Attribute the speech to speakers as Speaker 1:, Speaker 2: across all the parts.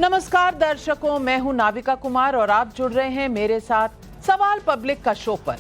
Speaker 1: नमस्कार दर्शकों, मैं हूं नाविका कुमार और आप जुड़ रहे हैं मेरे साथ सवाल पब्लिक का शो पर।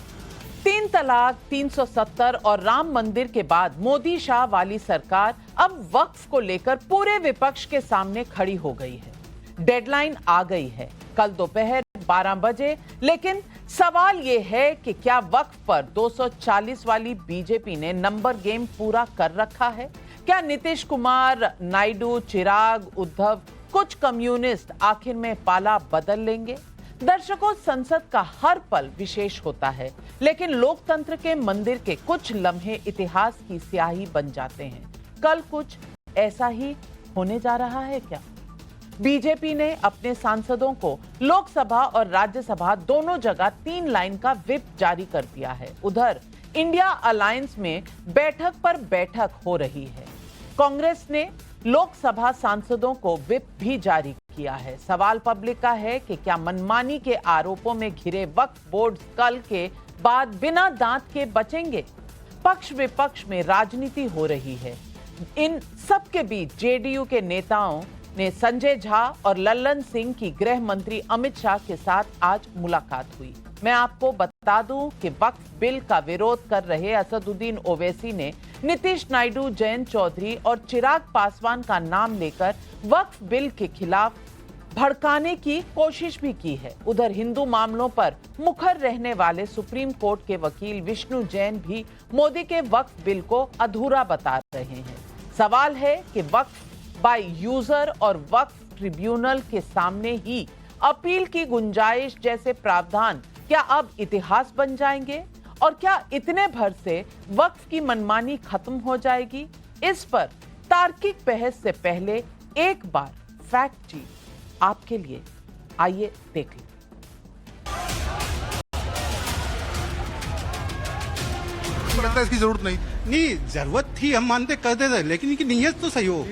Speaker 1: 3 तलाक, 370 और राम मंदिर के बाद मोदी शाह वाली सरकार अब वक्फ को लेकर पूरे विपक्ष के सामने खड़ी हो गई है। डेडलाइन आ गई है, कल दोपहर 12 बजे। लेकिन सवाल यह है कि क्या वक्फ पर 240 वाली बीजेपी ने नंबर गेम पूरा कर रखा है? क्या नीतीश कुमार, नायडू, चिराग, उद्धव, कुछ कम्युनिस्ट आखिर में पाला बदल लेंगे? दर्शकों, संसद का हर पल विशेष होता है, लेकिन लोकतंत्र के मंदिर के कुछ लम्हे इतिहास की स्याही बन जाते हैं। कल कुछ ऐसा ही होने जा रहा है क्या? बीजेपी ने अपने सांसदों को लोकसभा और राज्यसभा दोनों जगह 3 लाइन का व्हिप जारी कर दिया है। उधर इंडिया अलायंस में बैठक पर बैठक हो रही है। कांग्रेस ने लोकसभा सांसदों को व्हिप भी जारी किया है। सवाल पब्लिक का है कि क्या मनमानी के आरोपों में घिरे वक्फ बोर्ड कल के बाद बिना दांत के बचेंगे? पक्ष विपक्ष में राजनीति हो रही है। इन सब के बीच जेडीयू के नेताओं ने संजय झा और लल्लन सिंह की गृह मंत्री अमित शाह के साथ आज मुलाकात हुई। मैं आपको बता दूं कि वक्फ बिल का विरोध कर रहे असदुद्दीन ओवैसी ने नीतीश, नायडू, जयंत चौधरी और चिराग पासवान का नाम लेकर वक्फ बिल के खिलाफ भड़काने की कोशिश भी की है। उधर हिंदू मामलों पर मुखर रहने वाले सुप्रीम कोर्ट के वकील विष्णु जैन भी मोदी के वक्फ बिल को अधूरा बता रहे हैं। सवाल है कि वक्फ बाय यूजर और वक्फ ट्रिब्यूनल के सामने ही अपील की गुंजाइश जैसे प्रावधान क्या अब इतिहास बन जाएंगे? और क्या इतने भर से वक्फ की मनमानी खत्म हो जाएगी? इस पर तार्किक बहस से पहले एक बार फैक्ट चीट आपके लिए, आइए देख लें।
Speaker 2: लगता है इसकी जरूरत नहीं, जरूरत थी, हम मानते करते थे, लेकिन इनकी नीयत तो सही हो,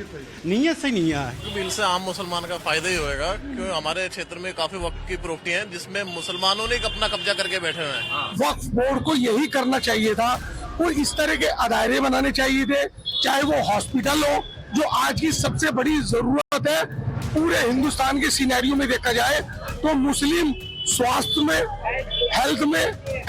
Speaker 2: नीयत सही नहीं है।
Speaker 3: बिल से आम मुसलमान का फायदा ही होएगा, क्योंकि हमारे क्षेत्र में काफी वक्फ की प्रॉपर्टी है जिसमें मुसलमानों ने अपना कब्जा करके बैठे हुए हैं।
Speaker 4: वक्फ बोर्ड को यही करना चाहिए था, वो इस तरह के अदारे बनाने चाहिए थे, चाहे वो हॉस्पिटल हो जो आज की सबसे बड़ी जरूरत है पूरे हिंदुस्तान के सिनेरियो में देखा जाए तो मुस्लिम स्वास्थ्य में, हेल्थ में,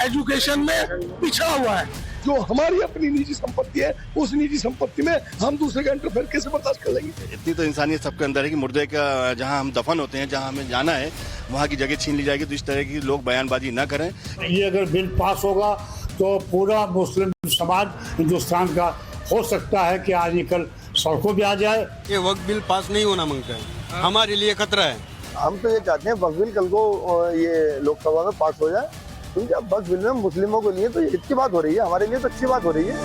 Speaker 4: एजुकेशन में पिछड़ा हुआ है।
Speaker 5: जो हमारी अपनी निजी संपत्ति है, उस निजी संपत्ति में हम दूसरे का इंटरफेयर कैसे बर्दाश्त कर लेंगे?
Speaker 6: इतनी तो इंसानियत सबके अंदर है कि मुर्दे का जहां हम दफन होते हैं, जहां हमें जाना है, वहां की जगह छीन ली जाएगी। तो इस तरह की लोग बयानबाजी न करें।
Speaker 7: ये अगर बिल पास होगा तो पूरा मुस्लिम समाज हिंदुस्तान का हो सकता है कि आज कल सड़कों पे आ जाए।
Speaker 2: ये वक्फ बिल पास नहीं होना मांगता है, हमारे लिए खतरा है।
Speaker 5: हम तो ये चाहते हैं वक्फ बिल कल को ये लोकसभा में पास हो जाए, क्योंकि अब वक्फ बिल में मुस्लिमों के लिए तो ये अच्छी बात हो रही है, हमारे लिए तो अच्छी बात हो रही है।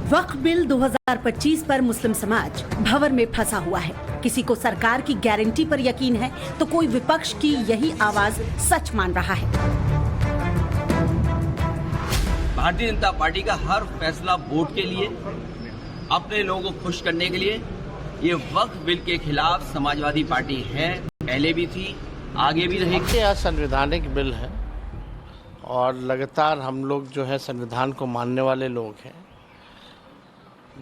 Speaker 8: वक्फ बिल 2025 पर मुस्लिम समाज भंवर में फंसा हुआ है। किसी को सरकार की गारंटी पर यकीन है तो कोई विपक्ष की यही आवाज सच मान रहा है।
Speaker 9: भारतीय जनता पार्टी का हर फैसला वोट के लिए, अपने लोगों को खुश करने के लिए। ये वक्फ बिल के खिलाफ समाजवादी पार्टी है, पहले भी थी, आगे भी रहेगी।
Speaker 10: यह संवैधानिक बिल है और लगातार हम लोग जो है संविधान को मानने वाले लोग हैं।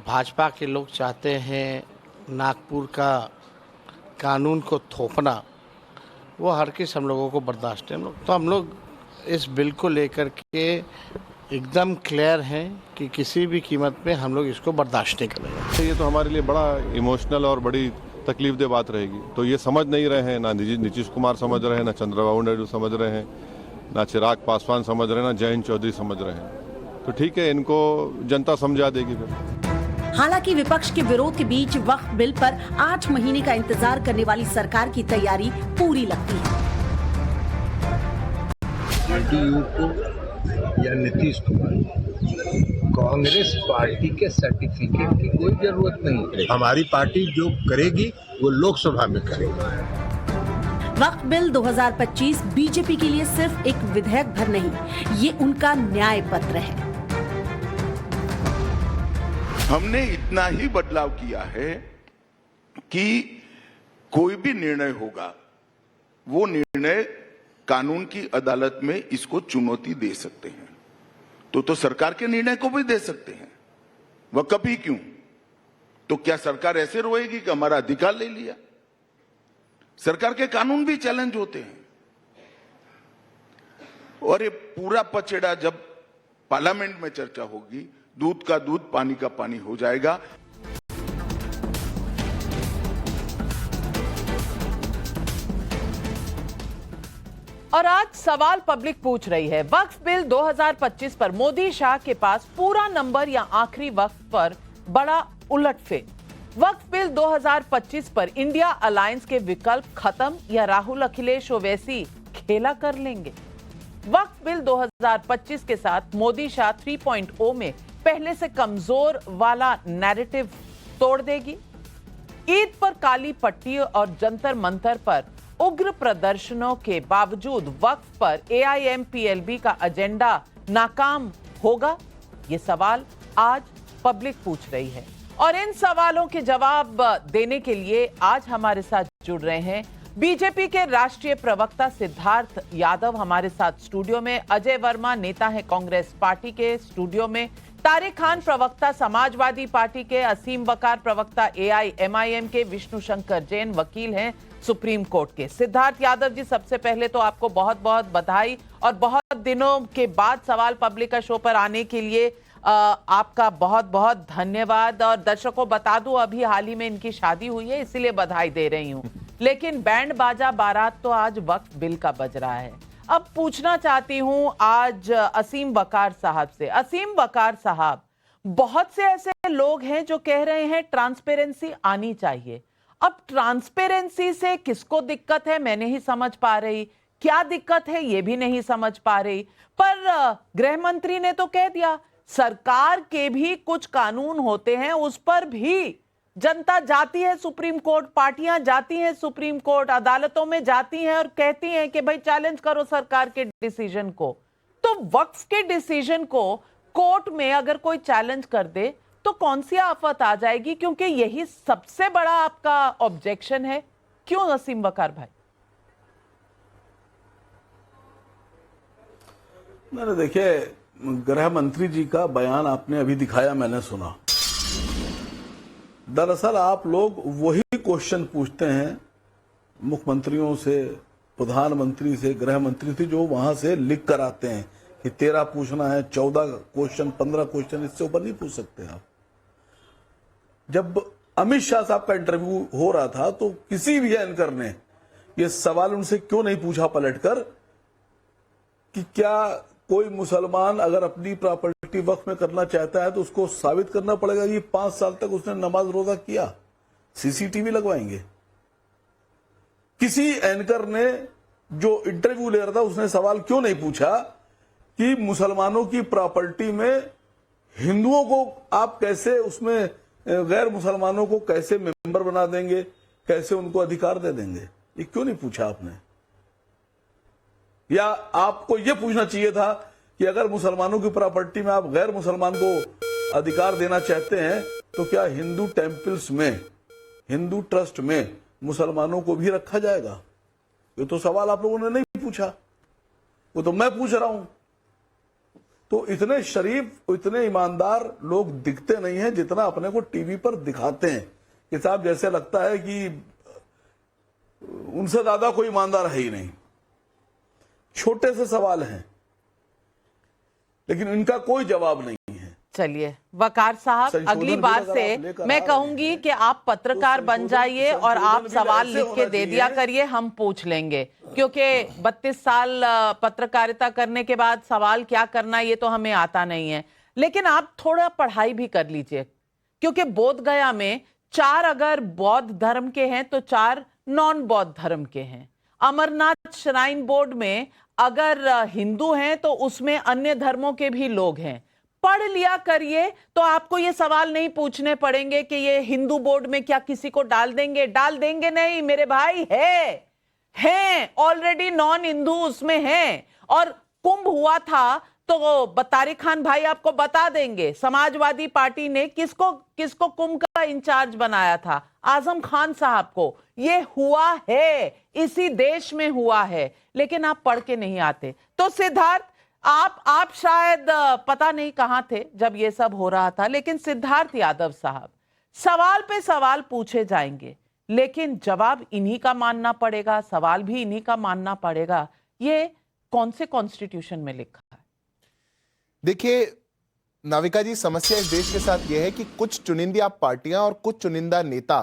Speaker 10: भाजपा के लोग चाहते हैं नागपुर का कानून को थोपना, वो हर किस हम लोगों को बर्दाश्त है। हम लोग इस बिल को लेकर के एकदम क्लियर हैं कि किसी भी कीमत पे हम लोग इसको बर्दाश्त नहीं करेंगे।
Speaker 11: ये तो हमारे लिए बड़ा इमोशनल और बड़ी तकलीफदेह बात रहेगी। तो ये समझ नहीं रहे हैं, ना नीतीश कुमार समझ रहे हैं, ना चंद्रबाबू नायडू समझ रहे हैं, ना चिराग पासवान समझ रहे हैं, ना जयंत चौधरी समझ रहे हैं। तो ठीक है, इनको जनता समझा देगी फिर।
Speaker 8: हालांकि विपक्ष के विरोध के बीच वक्फ बिल पर 8 महीने का इंतजार करने वाली सरकार की तैयारी पूरी लगती है।
Speaker 12: जेडीयू को या नीतीश कुमार, कांग्रेस पार्टी के सर्टिफिकेट की कोई जरूरत नहीं है। हमारी पार्टी जो करेगी वो लोकसभा में करेगी।
Speaker 8: वक्फ बिल 2025 बीजेपी के लिए सिर्फ एक विधेयक भर नहीं, ये उनका न्याय पत्र है।
Speaker 13: हमने इतना ही बदलाव किया है कि कोई भी निर्णय होगा, वो निर्णय कानून की अदालत में इसको चुनौती दे सकते हैं। तो सरकार के निर्णय को भी दे सकते हैं। वह कभी क्यों, तो क्या सरकार ऐसे रोएगी कि हमारा अधिकार ले लिया? सरकार के कानून भी चैलेंज होते हैं। और ये पूरा पचड़ा जब पार्लियामेंट में चर्चा होगी, दूध का दूध पानी का पानी हो जाएगा।
Speaker 1: और आज सवाल पब्लिक पूछ रही है, वक्फ बिल 2025 पर मोदी शाह के पास पूरा नंबर या आखिरी वक्त पर बड़ा उलटफेर। वक्फ बिल 2025 पर इंडिया अलायंस के विकल्प खत्म या राहुल अखिलेश ओवैसी खेला कर लेंगे। वक्फ बिल 2025 के साथ मोदी शाह 3.0 में पहले से कमजोर वाला नैरेटिव तोड़ देगी। ईद पर काली पट्टी और जंतर मंतर पर उग्र प्रदर्शनों के बावजूद वक्फ पर AIMPLB का एजेंडा नाकाम होगा? ये सवाल आज पब्लिक पूछ रही है और इन सवालों के जवाब देने के लिए आज हमारे साथ जुड़ रहे हैं बीजेपी के राष्ट्रीय प्रवक्ता सिद्धार्थ यादव हमारे साथ स्टूडियो में, अजय वर्मा नेता है कांग्रेस पार्टी के स्टूडियो में, तारिक खान प्रवक्ता समाजवादी पार्टी के, असीम वकार प्रवक्ता AIMIM के, विष्णु शंकर जैन वकील हैं सुप्रीम कोर्ट के। सिद्धार्थ यादव जी, सबसे पहले तो आपको बहुत बहुत बधाई और बहुत दिनों के बाद सवाल पब्लिक का शो पर आने के लिए आपका बहुत बहुत धन्यवाद। और दर्शकों बता दूं, अभी हाल ही में इनकी शादी हुई है, इसीलिए बधाई दे रही हूं। लेकिन बैंड बाजा बारात तो आज वक्फ बिल का बज रहा है। अब पूछना चाहती हूं आज असीम वकार साहब से। असीम वकार साहब, बहुत से ऐसे लोग हैं जो कह रहे हैं ट्रांसपेरेंसी आनी चाहिए। अब ट्रांसपेरेंसी से किसको दिक्कत है मैं नहीं समझ पा रही, क्या दिक्कत है ये भी नहीं समझ पा रही। पर गृह मंत्री ने तो कह दिया सरकार के भी कुछ कानून होते हैं, उस पर भी जनता जाती है सुप्रीम कोर्ट, पार्टियां जाती हैं सुप्रीम कोर्ट, अदालतों में जाती हैं और कहती हैं कि भाई चैलेंज करो सरकार के डिसीजन को। तो वक्फ के डिसीजन को कोर्ट में अगर कोई चैलेंज कर दे तो कौन सी आफत आ जाएगी, क्योंकि यही सबसे बड़ा आपका ऑब्जेक्शन है। क्यों असीम वकार भाई?
Speaker 14: मैंने देखिए, गृह मंत्री जी का बयान आपने अभी दिखाया, मैंने सुना। दरअसल आप लोग वही क्वेश्चन पूछते हैं मुख्यमंत्रियों से, प्रधानमंत्री से, गृह मंत्री से, जो वहां से लिख कर आते हैं कि 13 पूछना है, 14 क्वेश्चन, 15 क्वेश्चन, इससे ऊपर नहीं पूछ सकते आप। जब अमित शाह साहब का इंटरव्यू हो रहा था तो किसी भी एंकर ने ये सवाल उनसे क्यों नहीं पूछा पलटकर कि क्या कोई मुसलमान अगर अपनी प्रॉपर्टी वक्फ में करना चाहता है तो उसको साबित करना पड़ेगा कि 5 साल तक उसने नमाज रोजा किया, CCTV लगवाएंगे। किसी एंकर ने जो इंटरव्यू ले रहा था उसने सवाल क्यों नहीं पूछा कि मुसलमानों की प्रॉपर्टी में हिंदुओं को आप कैसे, उसमें गैर मुसलमानों को कैसे मेंबर बना देंगे, कैसे उनको अधिकार दे देंगे? ये क्यों नहीं पूछा आपने? या आपको यह पूछना चाहिए था कि अगर मुसलमानों की प्रॉपर्टी में आप गैर मुसलमान को अधिकार देना चाहते हैं तो क्या हिंदू टेम्पल्स में, हिंदू ट्रस्ट में मुसलमानों को भी रखा जाएगा? ये तो सवाल आप लोगों ने नहीं पूछा, वो तो मैं पूछ रहा हूं। तो इतने शरीफ, इतने ईमानदार लोग दिखते नहीं हैं जितना अपने को टीवी पर दिखाते हैं कि साहब जैसे लगता है कि उनसे ज्यादा कोई ईमानदार है ही नहीं। छोटे से सवाल हैं लेकिन इनका कोई जवाब नहीं है।
Speaker 1: चलिए वकार साहब, अगली बार से मैं कहूंगी कि आप पत्रकार बन जाइए और आप सवाल लिख के दे दिया करिए, हम पूछ लेंगे। क्योंकि 32 साल पत्रकारिता करने के बाद सवाल क्या करना ये तो हमें आता नहीं है। लेकिन आप थोड़ा पढ़ाई भी कर लीजिए, क्योंकि बोध गया में 4 अगर बौद्ध धर्म के हैं तो 4 नॉन बौद्ध धर्म के हैं। अमरनाथ श्राइन बोर्ड में अगर हिंदू हैं तो उसमें अन्य धर्मों के भी लोग हैं। पढ़ लिया करिए तो आपको ये सवाल नहीं पूछने पड़ेंगे कि ये हिंदू बोर्ड में क्या किसी को डाल देंगे। डाल देंगे नहीं मेरे भाई, है ऑलरेडी नॉन हिंदू उसमें हैं। और कुंभ हुआ था तो तारिक खान भाई आपको बता देंगे समाजवादी पार्टी ने किसको कुंभ का इंचार्ज बनाया था, आजम खान साहब को। ये हुआ है, इसी देश में हुआ है, लेकिन आप पढ़ के नहीं आते। तो सिद्धार्थ, आप शायद पता नहीं कहां थे जब ये सब हो रहा था, लेकिन सिद्धार्थ यादव साहब, सवाल पे सवाल पूछे जाएंगे, लेकिन जवाब इन्हीं का मानना पड़ेगा, सवाल भी इन्हीं का मानना पड़ेगा। ये कौन से कॉन्स्टिट्यूशन में लिखा है?
Speaker 15: देखिए नाविका जी, समस्या इस देश के साथ यह है कि कुछ चुनिंदा पार्टियां और कुछ चुनिंदा नेता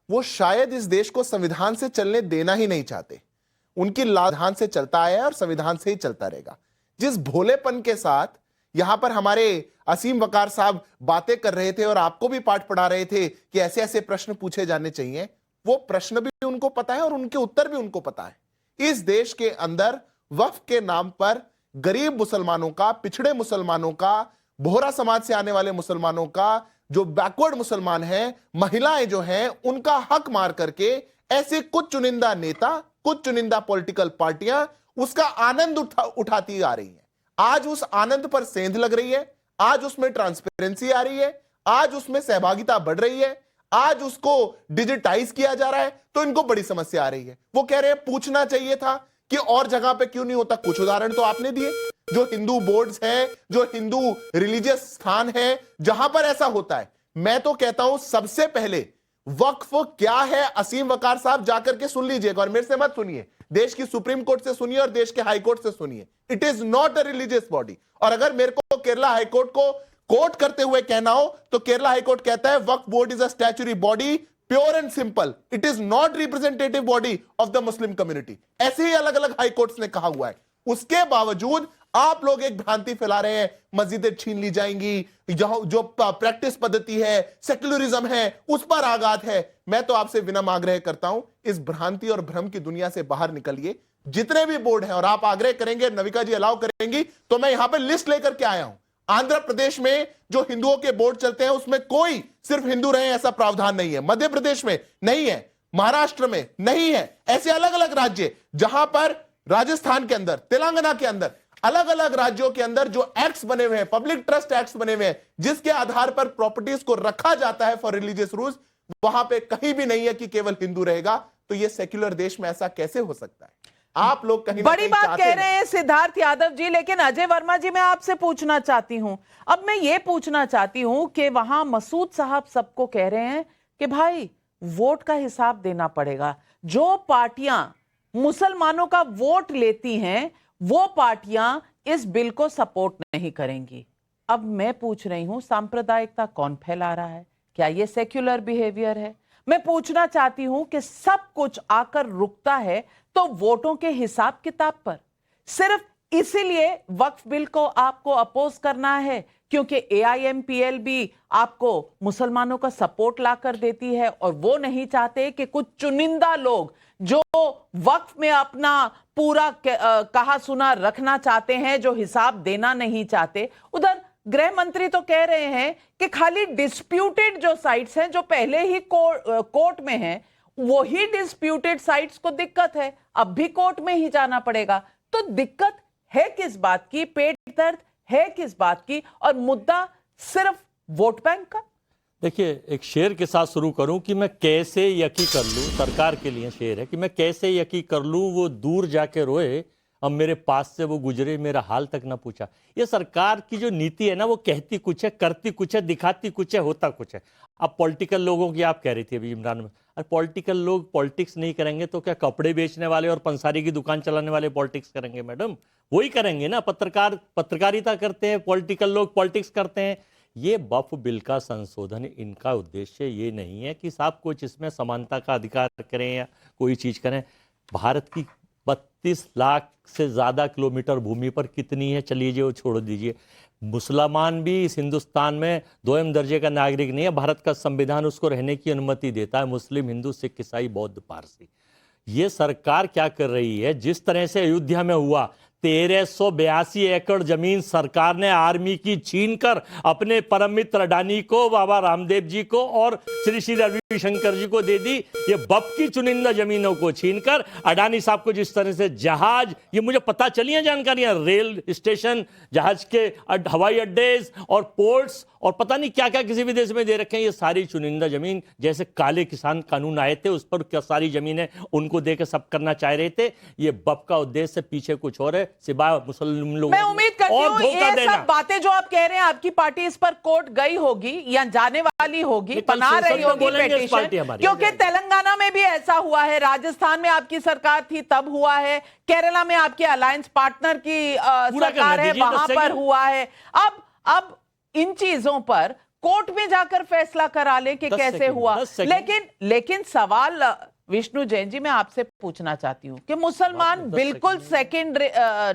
Speaker 15: वो शायद इस देश को संविधान से चलने देना ही नहीं चाहते। उनकी संविधान से चलता आया है और संविधान से ही चलता रहेगा। जिस भोलेपन के साथ यहां पर हमारे असीम वकार साहब बातें कर रहे थे और आपको भी पाठ पढ़ा रहे थे कि ऐसे ऐसे प्रश्न पूछे जाने चाहिए, वो प्रश्न भी उनको पता है और उनके उत्तर भी उनको पता है। इस देश के अंदर वक्फ के नाम पर गरीब मुसलमानों का, पिछड़े मुसलमानों का, बोहरा समाज से आने वाले मुसलमानों का, जो बैकवर्ड मुसलमान हैं, महिलाएं जो हैं, उनका हक मार करके ऐसे कुछ चुनिंदा नेता, कुछ चुनिंदा पॉलिटिकल पार्टियां उसका आनंद उठाती आ रही हैं। आज उस आनंद पर सेंध लग रही है, आज उसमें ट्रांसपेरेंसी आ रही है, आज उसमें सहभागिता बढ़ रही है, आज उसको डिजिटाइज किया जा रहा है, तो इनको बड़ी समस्या आ रही है। वो कह रहे हैं पूछना चाहिए था कि और जगह पे क्यों नहीं होता। कुछ उदाहरण तो आपने दिए, जो हिंदू बोर्ड्स हैं, जो हिंदू रिलीजियस स्थान है, जहां पर ऐसा होता है। मैं तो कहता हूं सबसे पहले वक्फ क्या है, असीम वकार साहब जाकर के सुन लीजिएगा, और मेरे से मत सुनिए, देश की सुप्रीम कोर्ट से सुनिए और देश के हाई कोर्ट से सुनिए। It is not a religious body. और अगर मेरे को केरला हाई कोर्ट को कोर्ट करते हुए कहना हो तो केरला हाई कोर्ट कहता है Waqf board is a statutory body, pure and simple, it is not representative body of the Muslim community. ऐसे ही अलग अलग हाई कोर्ट्स ने कहा हुआ है। उसके बावजूद आप लोग एक भ्रांति फैला रहे हैं, मस्जिदें छीन ली जाएंगी, जो प्रैक्टिस पद्धति है, सेक्युलरिज्म है, उस पर आघात है। मैं तो आपसे विनम्र आग्रह करता हूं, इस भ्रांति और भ्रम की दुनिया से बाहर निकलिए। जितने भी बोर्ड हैं, और आप आग्रह करेंगे, नविका जी अलाउ करेंगी, तो मैं यहां पर लिस्ट लेकर के आया हूं। आंध्र प्रदेश में जो हिंदुओं के बोर्ड चलते हैं उसमें कोई सिर्फ हिंदू रहे ऐसा प्रावधान नहीं है। मध्य प्रदेश में नहीं है, महाराष्ट्र में नहीं है। ऐसे अलग अलग राज्य जहां पर, राजस्थान के अंदर, तेलंगाना के अंदर, अलग अलग राज्यों के अंदर जो एक्ट्स बने हुए हैं, पब्लिक ट्रस्ट एक्ट्स बने हुए हैं, जिसके आधार पर प्रॉपर्टीज को रखा जाता है फॉर रिलीजियस रूल्स, वहां पे कहीं भी नहीं है कि केवल हिंदू रहेगा। तो ये सेक्युलर देश में ऐसा कैसे हो सकता है? आप लोग कहीं
Speaker 1: बड़ी बात कह रहे हैं सिद्धार्थ यादव जी, लेकिन अजय वर्मा जी, मैं आपसे पूछना चाहती हूं, अब मैं ये पूछना चाहती हूं कि वहां मसूद साहब सबको कह रहे हैं कि भाई वोट का हिसाब देना पड़ेगा। जो पार्टियां मुसलमानों का वोट लेती हैं वो पार्टियां इस बिल को सपोर्ट नहीं करेंगी। अब मैं पूछ रही हूं, सांप्रदायिकता कौन फैला रहा है? क्या ये सेक्युलर बिहेवियर है? मैं पूछना चाहती हूं कि सब कुछ आकर रुकता है तो वोटों के हिसाब किताब पर। सिर्फ इसीलिए वक्फ बिल को आपको अपोज करना है क्योंकि AIMPLB आपको मुसलमानों का सपोर्ट ला कर देती है और वो नहीं चाहते कि कुछ चुनिंदा लोग जो वक्फ में अपना पूरा कहा सुना रखना चाहते हैं, जो हिसाब देना नहीं चाहते। उधर गृह मंत्री तो कह रहे हैं कि खाली डिस्प्यूटेड जो साइट्स हैं, जो पहले ही कोर्ट में हैं, वही डिस्प्यूटेड साइट्स को दिक्कत है, अब भी कोर्ट में ही जाना पड़ेगा। तो दिक्कत है किस बात की? पेट दर्द है किस बात की? और मुद्दा सिर्फ वोट बैंक का?
Speaker 16: देखिए, एक शेर के साथ शुरू करूं कि मैं कैसे यकी कर लूं, सरकार के लिए शेर है कि मैं कैसे यकी कर लूं वो दूर जाके रोए, अब मेरे पास से वो गुजरे, मेरा हाल तक ना पूछा। ये सरकार की जो नीति है ना, वो कहती कुछ है, करती कुछ है, दिखाती कुछ है, होता कुछ है। अब पॉलिटिकल लोगों की आप कह रही थी अभी इमरान में, और पॉलिटिकल लोग पॉलिटिक्स नहीं करेंगे तो क्या कपड़े बेचने वाले और पंसारी की दुकान चलाने वाले पॉलिटिक्स करेंगे? मैडम, वही करेंगे ना। पत्रकारिता करते हैं, पॉलिटिकल लोग पॉलिटिक्स करते हैं। ये वक्फ बिल का संशोधन, इनका उद्देश्य ये नहीं है कि साहब कुछ इसमें समानता का अधिकार करें या कोई चीज करें। भारत की 32 लाख से ज्यादा किलोमीटर भूमि पर कितनी है, चलिए वो छोड़ दीजिए। मुसलमान भी इस हिंदुस्तान में दोयम दर्जे का नागरिक नहीं है। भारत का संविधान उसको रहने की अनुमति देता है, मुस्लिम, हिंदू, सिख, ईसाई, बौद्ध, पारसी। ये सरकार क्या कर रही है? जिस तरह से अयोध्या में हुआ, 1382 एकड़ जमीन सरकार ने आर्मी की छीन कर अपने परम मित्र अडानी को, बाबा रामदेव जी को और श्री श्री रविशंकर जी को दे दी। ये वक्फ की चुनिंदा जमीनों को छीनकर अडानी साहब को जिस तरह से जहाज, ये मुझे पता चली है जानकारियां, रेल स्टेशन, जहाज के हवाई अड्डे और पोर्ट्स और पता नहीं क्या क्या किसी भी देश में दे रखे हैं। ये सारी चुनिंदा जमीन, जैसे काले किसान कानून आए थे उस पर क्या सारी जमीनें उनको देकर सब करना चाह रहे थे। ये वक्फ का उद्देश्य पीछे कुछ और है। सिवाय मुस्लिम लोगों
Speaker 1: मैं उम्मीद करती
Speaker 16: और
Speaker 1: हूँ
Speaker 16: धोखा
Speaker 1: ये
Speaker 16: देना।
Speaker 1: सब बातें जो आप कह रहे हैं, आपकी पार्टी इस पर कोर्ट गई होगी या जाने वाली होगी,
Speaker 16: नहीं, कल
Speaker 1: बना
Speaker 16: संसद
Speaker 1: रही
Speaker 16: में
Speaker 1: होगी
Speaker 16: बोलेंगे इस पार्टी
Speaker 1: पेटिशन,
Speaker 16: हमारी।
Speaker 1: क्योंकि तेलंगाना में भी ऐसा हुआ है, राजस्थान में आपकी सरकार थी तब हुआ है, केरला में आपके अलायंस पार्टनर की सरकार है, वहां पर हुआ है। अब इन चीजों पर कोर्ट में जाकर फैसला करा ले कि कैसे हुआ। लेकिन सवाल विष्णु जैन जी मैं आपसे पूछना चाहती हूं कि मुसलमान बिल्कुल सेकंड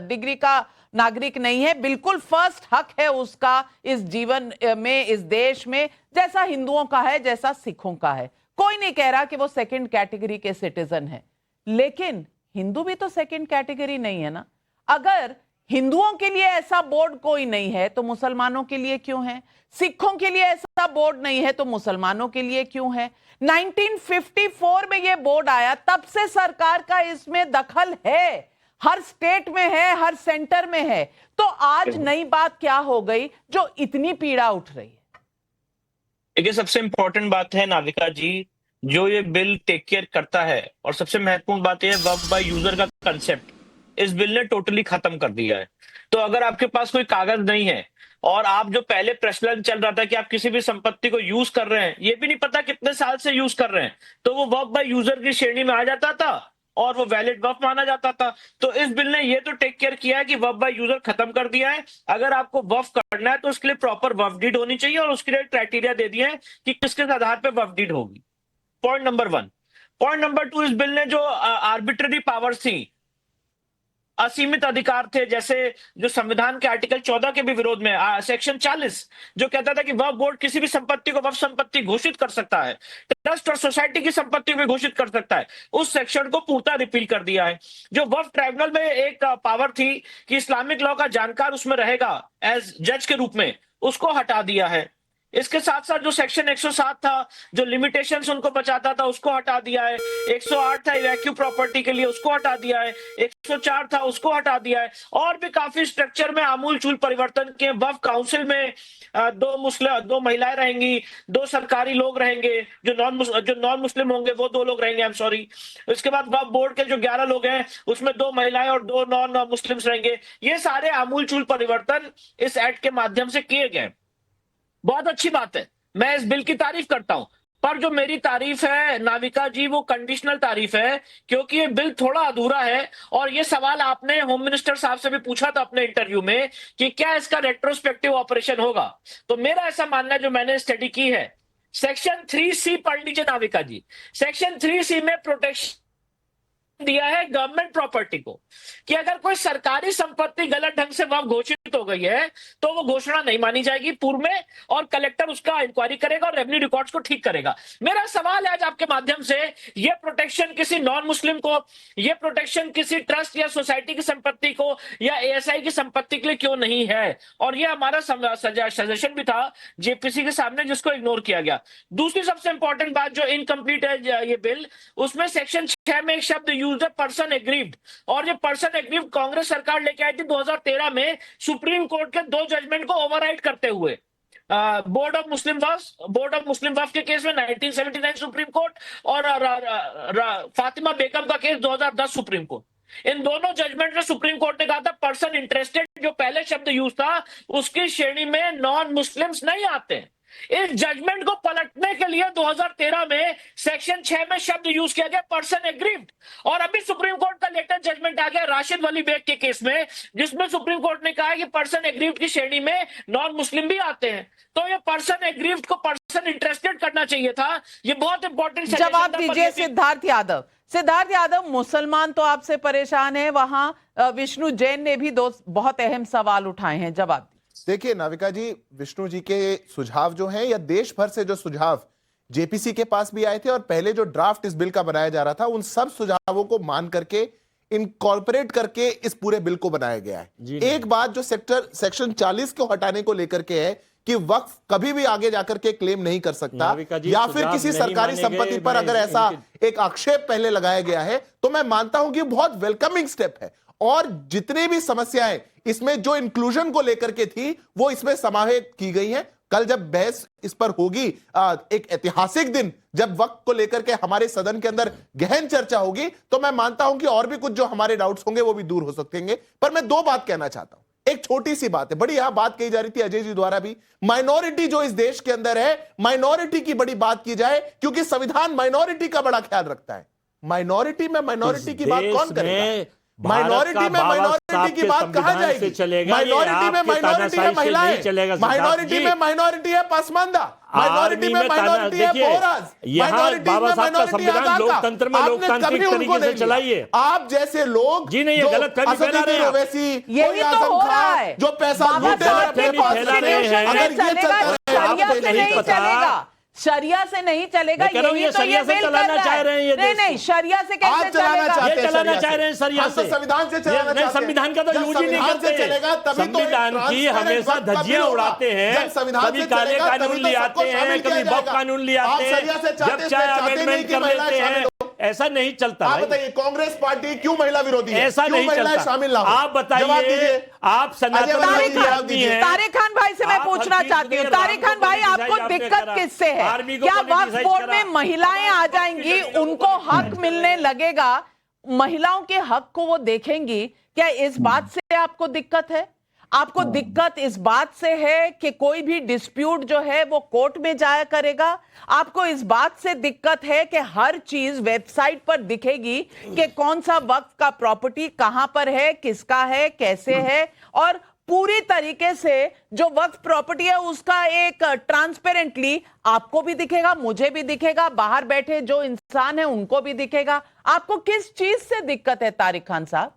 Speaker 1: डिग्री का नागरिक नहीं है, बिल्कुल फर्स्ट हक है उसका इस जीवन में, इस देश में, जैसा हिंदुओं का है, जैसा सिखों का है। कोई नहीं कह रहा कि वो सेकंड कैटेगरी के सिटीजन है, लेकिन हिंदू भी तो सेकंड कैटेगरी नहीं है ना। अगर हिंदुओं के लिए ऐसा बोर्ड कोई नहीं है तो मुसलमानों के लिए क्यों है? सिखों के लिए ऐसा बोर्ड नहीं है तो मुसलमानों के लिए क्यों है? 1954 में यह बोर्ड आया, तब से सरकार का इसमें दखल है, हर स्टेट में है, हर सेंटर में है। तो आज नई बात क्या हो गई जो इतनी पीड़ा उठ रही है?
Speaker 17: देखिए, सबसे इंपॉर्टेंट बात है नाविका जी, जो ये बिल टेक केयर करता है, और सबसे महत्वपूर्ण बात यह है वक्फ बाय यूजर का कंसेप्ट इस बिल ने टोटली खत्म कर दिया है। तो अगर आपके पास कोई कागज नहीं है और आप जो पहले प्रचलन चल रहा था कि आप किसी भी संपत्ति को यूज कर रहे हैं, ये भी नहीं पता कितने साल से यूज कर रहे हैं, तो वो वक्फ बाय यूजर की श्रेणी में आ जाता था और वो वैलिड वक्फ माना जाता था। तो इस बिल ने ये तो टेक केयर किया है कि वक्फ बाय यूजर खत्म कर दिया है। अगर आपको वक्फ करना है तो उसके लिए प्रॉपर वक्फ डीड होनी चाहिए और उसके लिए क्राइटेरिया दे दिए हैं कि किस किस आधार पर वक्फ डीड होगी। Point number 1। पॉइंट नंबर 2, इस बिल ने जो आर्बिट्ररी पावर्स थी, असीमित अधिकार थे, जैसे जो संविधान के आर्टिकल 14 के भी विरोध में सेक्शन 40 जो कहता था कि वक्फ बोर्ड किसी भी संपत्ति को वक्फ संपत्ति घोषित कर सकता है, ट्रस्ट और सोसाइटी की संपत्ति को घोषित कर सकता है, उस सेक्शन को पूर्णतः रिपील कर दिया है। जो वक्फ ट्राइब्यूनल में एक पावर थी कि इस्लामिक लॉ का जानकार उसमें रहेगा एज जज के रूप में, उसको हटा दिया है। इसके साथ साथ जो सेक्शन 107 था, जो लिमिटेशंस उनको बचाता था, उसको हटा दिया है। 108 था इवैक्यू प्रॉपर्टी के लिए, उसको हटा दिया है। 104 था, उसको हटा दिया है। और भी काफी स्ट्रक्चर में आमूल चूल परिवर्तन किए। वक्फ काउंसिल में 2 महिलाएं रहेंगी, 2 सरकारी लोग रहेंगे, जो नॉन मुस्लिम होंगे वो 2 लोग रहेंगे, इसके बाद वक्फ बोर्ड के जो 11 लोग हैं उसमें 2 महिलाएं और 2 नॉन मुस्लिम्स रहेंगे। ये सारे आमूल चूल परिवर्तन इस एक्ट के माध्यम से किए गए। बहुत अच्छी बात है, मैं इस बिल की तारीफ करता हूं, पर जो मेरी तारीफ है नाविका जी वो कंडीशनल तारीफ है, क्योंकि ये बिल थोड़ा अधूरा है। और ये सवाल आपने होम मिनिस्टर साहब से भी पूछा था अपने इंटरव्यू में कि क्या इसका रेट्रोस्पेक्टिव ऑपरेशन होगा। तो मेरा ऐसा मानना है, जो मैंने स्टडी की है, सेक्शन 3C पढ़ लीजिए नाविका जी। सेक्शन 3C में प्रोटेक्शन दिया है गवर्नमेंट प्रॉपर्टी को, कि अगर कोई सरकारी संपत्ति गलत ढंग से वक्फ घोषित हो गई है तो वो घोषणा नहीं मानी जाएगी पूर्व में, और कलेक्टर उसका इंक्वायरी करेगा और रेवेन्यू रिकॉर्ड्स को ठीक करेगा। मेरा सवाल है आज आपके माध्यम से, ये प्रोटेक्शन किसी नॉन मुस्लिम को, ये प्रोटेक्शन किसी ट्रस्ट या सोसाइटी की संपत्ति को या ASI की संपत्ति के लिए क्यों नहीं है? और ये हमारा सजेशन भी था JPC के सामने, जिसको इग्नोर किया गया। दूसरी सबसे इंपॉर्टेंट बात जो इनकम्प्लीट है ये बिल, उसमें सेक्शन 6 में एक शब्द यूज है पर्सन एग्रीव्ड, और ये पर्सन एग्रीव्ड कांग्रेस सरकार लेके आई थी 2013 में सुप्रीम कोर्ट के 2 जजमेंट को ओवरराइड करते हुए। बोर्ड ऑफ मुस्लिम वक्फ के केस में 1979 सुप्रीम कोर्ट, और फातिमा बेगम का केस 2010 सुप्रीम कोर्ट। इन दोनों जजमेंट में सुप्रीम कोर्ट ने कहा था पर्सन इंटरेस्टेड, जो पहले शब्द यूज था, उसकी श्रेणी में नॉन मुस्लिम्स नहीं आते हैं। इस जजमेंट को पलटने के लिए 2013 में सेक्शन 6 में शब्द यूज किया गया पर्सन एग्रीव्ड, और अभी सुप्रीम कोर्ट का लेटेस्ट जजमेंट आ गया राशिद वली बेग के केस में, जिसमें सुप्रीम कोर्ट ने कहा है कि पर्सन एग्रीव्ड की श्रेणी में नॉन मुस्लिम भी आते हैं। तो ये पर्सन एग्रीव्ड को पर्सन इंटरेस्टेड करना चाहिए था। ये बहुत इंपॉर्टेंट
Speaker 1: जवाब दीजिए सिद्धार्थ यादव। सिद्धार्थ यादव, मुसलमान तो आपसे परेशान है, वहां विष्णु जैन ने भी 2 बहुत अहम सवाल उठाए हैं, जवाब
Speaker 15: देखिए नाविका जी, विष्णु जी के सुझाव जो हैं, या देश भर से जो सुझाव JPC के पास भी आए थे और पहले जो ड्राफ्ट इस बिल का बनाया जा रहा था, उन सब सुझावों को मान करके इनकॉर्पोरेट करके इस पूरे बिल को बनाया गया है। एक बात जो सेक्शन 40 को हटाने को लेकर के है कि वक्फ कभी भी आगे जाकर के क्लेम नहीं कर सकता, या फिर किसी सरकारी संपत्ति पर अगर ऐसा एक आक्षेप पहले लगाया गया है, तो मैं मानता हूं कि बहुत वेलकमिंग स्टेप है। और जितनी भी समस्याएं इसमें जो इंक्लूजन को लेकर के थी वो इसमें समाहित की गई हैं। कल जब बहस इस पर होगी, एक ऐतिहासिक दिन जब वक्त को लेकर के हमारे सदन के अंदर गहन चर्चा होगी, तो मैं मानता हूं कि और भी कुछ जो हमारे डाउट्स होंगे वो भी दूर हो सकेंगे। पर मैं दो बात कहना चाहता हूं, एक छोटी सी बात है, बड़ी यहां बात कही जा रही थी अजय जी द्वारा भी, माइनॉरिटी जो इस देश के अंदर है, माइनॉरिटी की बड़ी बात की जाए, क्योंकि संविधान माइनॉरिटी का बड़ा ख्याल रखता है। माइनॉरिटी में माइनॉरिटी की बात कौन करेगा? माइनॉरिटी में माइनॉरिटी की बात कहां जाएगी? माइनॉरिटी में माइनॉरिटी है महिलाएं, माइनॉरिटी में माइनॉरिटी है पसमानदा, माइनॉरिटी में माइनॉरिटी है बोहराज, माइनॉरिटी में माइनॉरिटी है
Speaker 16: लोकतंत्र में लोकतांत्रिक तरीके से चलाइए।
Speaker 15: आप जैसे लोग
Speaker 16: जी नहीं, ये गलत फहमी फैला रहे हैं,
Speaker 15: वैसी
Speaker 1: यही तो हो रहा है
Speaker 15: जो पैसा लूटे और अपने पास
Speaker 16: फैला रहे हैं।
Speaker 15: अगर ये चलता
Speaker 1: चलेगा, शरिया से नहीं चलेगा।
Speaker 16: ये शरिया से चलाना चाह रहे हैं ये देश।
Speaker 1: नहीं, शरिया से कैसे चलेगा?
Speaker 16: ये चलाना चाह रहे हैं शरिया से,
Speaker 15: संविधान से चलाना चाहते हैं।
Speaker 16: संविधान का तो यूज ही नहीं करते। संविधान की हमेशा धज्जियां उड़ाते हैं, कभी काले कानून ले आते हैं, कभी बफ कानून ले आते हैं, जब चाहे अमेंडमेंट कर लेते हैं। ऐसा नहीं चलता।
Speaker 15: आप बताइए कांग्रेस पार्टी क्यों महिला विरोधी है?
Speaker 16: ऐसा नहीं चलता।
Speaker 15: शामिल ना हो।
Speaker 16: आप बताइए, आप सनातनवादी आदमी हैं।
Speaker 1: तारिक खान भाई से मैं पूछना चाहती हूँ, तारिक खान भाई आपको दिक्कत किससे है? क्या वक्फ बोर्ड में महिलाएं आ जाएंगी, उनको हक मिलने लगेगा, महिलाओं के हक को वो देखेंगी? क्या इस बात से आपको दिक्कत है? आपको दिक्कत इस बात से है कि कोई भी डिस्प्यूट जो है वो कोर्ट में जाया करेगा? आपको इस बात से दिक्कत है कि हर चीज वेबसाइट पर दिखेगी कि कौन सा वक्फ का प्रॉपर्टी कहां पर है, किसका है, कैसे है, और पूरी तरीके से जो वक्फ प्रॉपर्टी है उसका एक ट्रांसपेरेंटली आपको भी दिखेगा, मुझे भी दिखेगा, बाहर बैठे जो इंसान है उनको भी दिखेगा। आपको किस चीज से दिक्कत है तारिक खान साहब?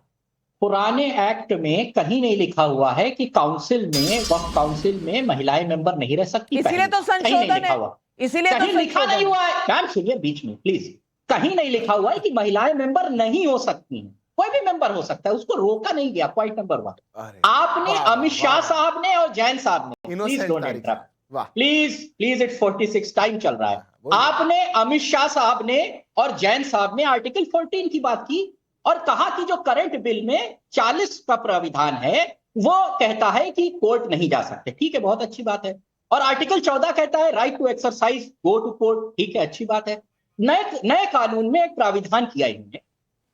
Speaker 18: पुराने एक्ट में कहीं नहीं लिखा हुआ है कि काउंसिल में, वक्फ काउंसिल में महिलाएं मेंबर नहीं रह सकती।
Speaker 1: इसीलिए तो संशोधन है, इसीलिए तो
Speaker 18: लिखा नहीं हुआ है। मैम सुनिए बीच में प्लीज, कहीं नहीं लिखा हुआ है कि महिलाएं मेंबर नहीं हो सकती हैं। कोई भी मेंबर हो सकता है, उसको रोका नहीं गया। पॉइंट नंबर 1 आपने अमित शाह साहब ने और जैन साहब ने, please don't interrupt, please it's 46 time चल रहा है। आपने अमित शाह साहब ने और जैन साहब ने आर्टिकल 14 की बात की और कहा कि जो करंट बिल में 40 का प्राविधान है वो कहता है कि कोर्ट नहीं जा सकते। ठीक है, बहुत अच्छी बात है। और आर्टिकल 14 कहता है right to exercise go to court. ठीक है, अच्छी बात है। नए कानून में एक प्राविधान किया इन्होंने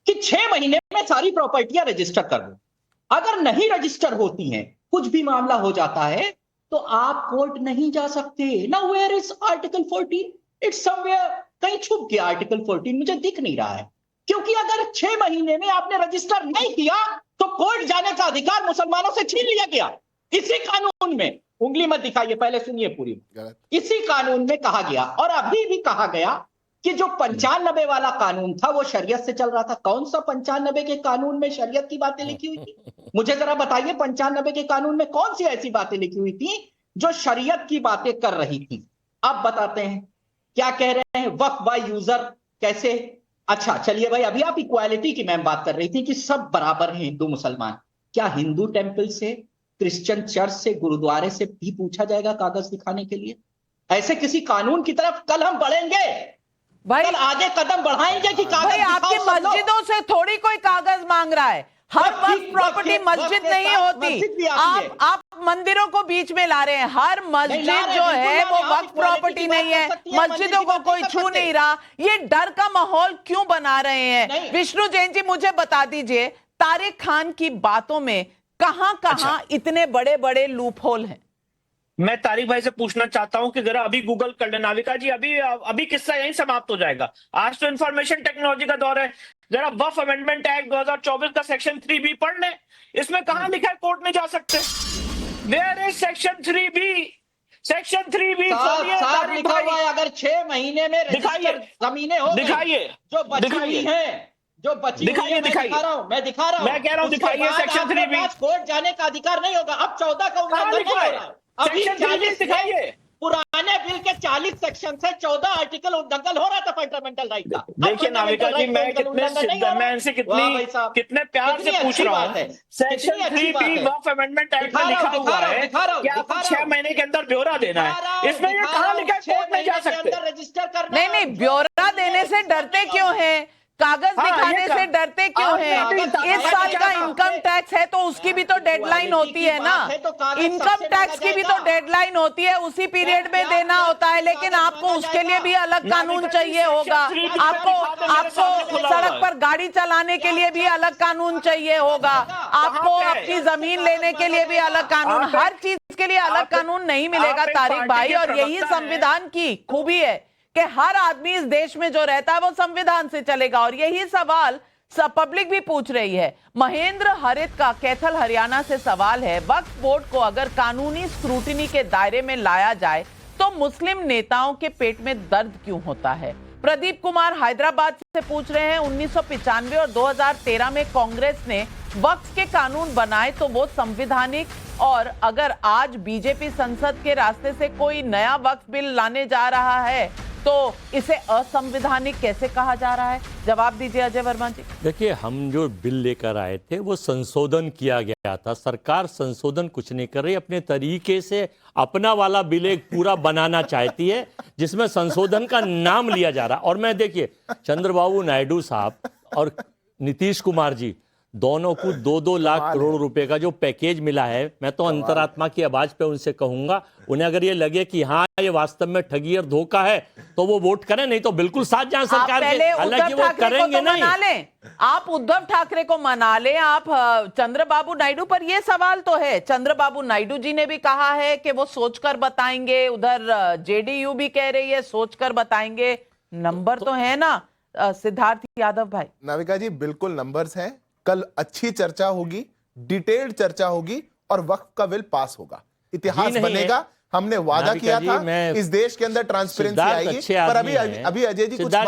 Speaker 18: कि 6 महीने में सारी प्रॉपर्टियां रजिस्टर कर दो। अगर नहीं रजिस्टर होती हैं, कुछ भी मामला हो जाता है, तो आप कोर्ट नहीं जा सकते। Now where is article 14? It's somewhere, कहीं छुप गया आर्टिकल 14, मुझे दिख नहीं रहा है। क्योंकि अगर 6 महीने में आपने रजिस्टर नहीं किया तो कोर्ट जाने का अधिकार मुसलमानों से छीन लिया गया। इसी कानून में, उंगली मत दिखाइए, पहले सुनिए पूरी, इसी कानून में कहा गया। और अभी भी कहा गया कि जो 95 वाला कानून था वो शरीयत से चल रहा था। कौन सा 95 के कानून में शरीयत की बातें लिखी हुई थी? मुझे जरा बताइए, 95 के कानून में कौन सी ऐसी बातें लिखी हुई थी जो शरीयत की बातें कर रही थी? अब बताते हैं क्या कह रहे हैं। वक्फ बाय यूजर कैसे? अच्छा चलिए भाई, अभी आप इक्वालिटी की मैम बात कर रही थी कि सब बराबर हैं हिंदू मुसलमान। क्या हिंदू टेंपल से, क्रिश्चियन चर्च से, गुरुद्वारे से भी पूछा जाएगा कागज दिखाने के लिए? ऐसे किसी कानून की तरफ कल हम बढ़ेंगे भाई, कल आगे कदम बढ़ाएंगे कि कागज
Speaker 1: भाई आपकी मस्जिदों से थोड़ी कोई कागज मांग रहा है। हर वक्त प्रॉपर्टी मस्जिद नहीं होती। आप मंदिरों को बीच में ला रहे हैं। हर मस्जिद जो है वो वक्त प्रॉपर्टी नहीं है। मस्जिदों को कोई छू नहीं रहा। ये डर का माहौल क्यों बना रहे हैं? विष्णु जैन जी मुझे बता दीजिए, तारिक खान की बातों में कहां इतने बड़े बड़े लूप होल हैं?
Speaker 17: मैं तारिक भाई से पूछना चाहता हूं कि जरा अभी गूगल कर लेना। नाविका जी, अभी किस्सा यहीं समाप्त हो जाएगा। आज तो इंफॉर्मेशन टेक्नोलॉजी का दौर है। जरा वक्फ अमेंडमेंट एक्ट 2024 का सेक्शन 3B पढ़ लें। इसमें कहां लिखा है कोर्ट नहीं जा सकते? Where is section 3B? Section 3B
Speaker 18: साफ लिखा हुआ है, अगर 6 महीने में रजिस्टर जमीनें हो
Speaker 17: दिखाइए,
Speaker 18: जो बची हुई हैं, जो बची हुई है, मैं दिखा रहा हूं,
Speaker 17: मैं कह रहा हूं दिखाइए सेक्शन 3B।
Speaker 18: कोर्ट जाने का अधिकार नहीं होगा। अब 14 का उल्लंघन नहीं हो रहा है। अभी 40 दिखाइए, पुराने बिल के 40 सेक्शन से 14 आर्टिकल उल्लंघन हो रहा था फंडामेंटल राइट का।
Speaker 17: देखिए नाविका जी, मैं इनसे कितने प्यार से पूछ रहा हूँ। सेक्शन 3B वक्फ अमेंडमेंट एक्ट में लिखा हुआ है कि आपको 6 महीने के अंदर ब्यौरा देना है। इसमें ये कहां लिखा है कोर्ट नहीं जा सकते?
Speaker 18: रजिस्टर करना।
Speaker 1: नहीं, ब्यौरा देने से डरते क्यों हैं? कागज दिखाने से डरते क्यों हैं? इस साल का इनकम टैक्स है तो उसकी भी तो डेडलाइन होती है ना, इनकम टैक्स की भी तो डेडलाइन होती है, उसी पीरियड में देना होता है। लेकिन आपको उसके लिए भी अलग कानून चाहिए होगा, आपको सड़क पर गाड़ी चलाने के लिए भी अलग कानून चाहिए होगा, आपको अपनी जमीन लेने के लिए भी अलग कानून, हर चीज के लिए अलग कानून नहीं मिलेगा तारिक भाई। और यही संविधान की खूबी है कि हर आदमी इस देश में जो रहता है वो संविधान से चलेगा। और यही सवाल सब पब्लिक भी पूछ रही है। महेंद्र हरित का कैथल हरियाणा से सवाल है, वक्फ बोर्ड को अगर कानूनी स्क्रूटिनी के दायरे में लाया जाए तो मुस्लिम नेताओं के पेट में दर्द क्यों होता है? प्रदीप कुमार हैदराबाद से पूछ रहे हैं, 1995 और 2013 में कांग्रेस ने वक्फ के कानून बनाए तो वो संवैधानिक, और अगर आज बीजेपी संसद के रास्ते से कोई नया वक्फ बिल लाने जा रहा है तो इसे असंवैधानिक कैसे कहा जा रहा है? जवाब दीजिए अजय वर्मा जी।
Speaker 16: देखिए, हम जो बिल लेकर आए थे वो संशोधन किया गया था। सरकार संशोधन कुछ नहीं कर रही, अपने तरीके से अपना वाला बिल एक पूरा बनाना चाहती है जिसमें संशोधन का नाम लिया जा रहा है। और मैं देखिए, चंद्रबाबू नायडू साहब और नीतीश कुमार जी दोनों को 2-2 लाख करोड़ रुपए का जो पैकेज मिला है, मैं तो अंतरात्मा की आवाज पे उनसे कहूंगा, उन्हें अगर ये लगे कि हाँ ये वास्तव में ठगी और धोखा है तो वो वोट करें, नहीं तो बिल्कुल साथ जाएं सरकार के। हालांकि वो करेंगे नहीं।
Speaker 1: आप उद्धव ठाकरे को मना लें, आप चंद्रबाबू नायडू पर ये सवाल तो है। चंद्रबाबू नायडू जी ने भी कहा है कि वो सोचकर बताएंगे, उधर जेडीयू भी कह रही है सोचकर बताएंगे। नंबर तो है ना सिद्धार्थ यादव भाई?
Speaker 15: नाविका जी, बिल्कुल नंबर्स हैं। कल अच्छी चर्चा होगी, डिटेल्ड चर्चा होगी और वक्फ का बिल पास होगा, इतिहास बनेगा। हमने वादा किया था इस देश के अंदर ट्रांसपेरेंसी आएगी, पर अभी अजय जी कुछ बात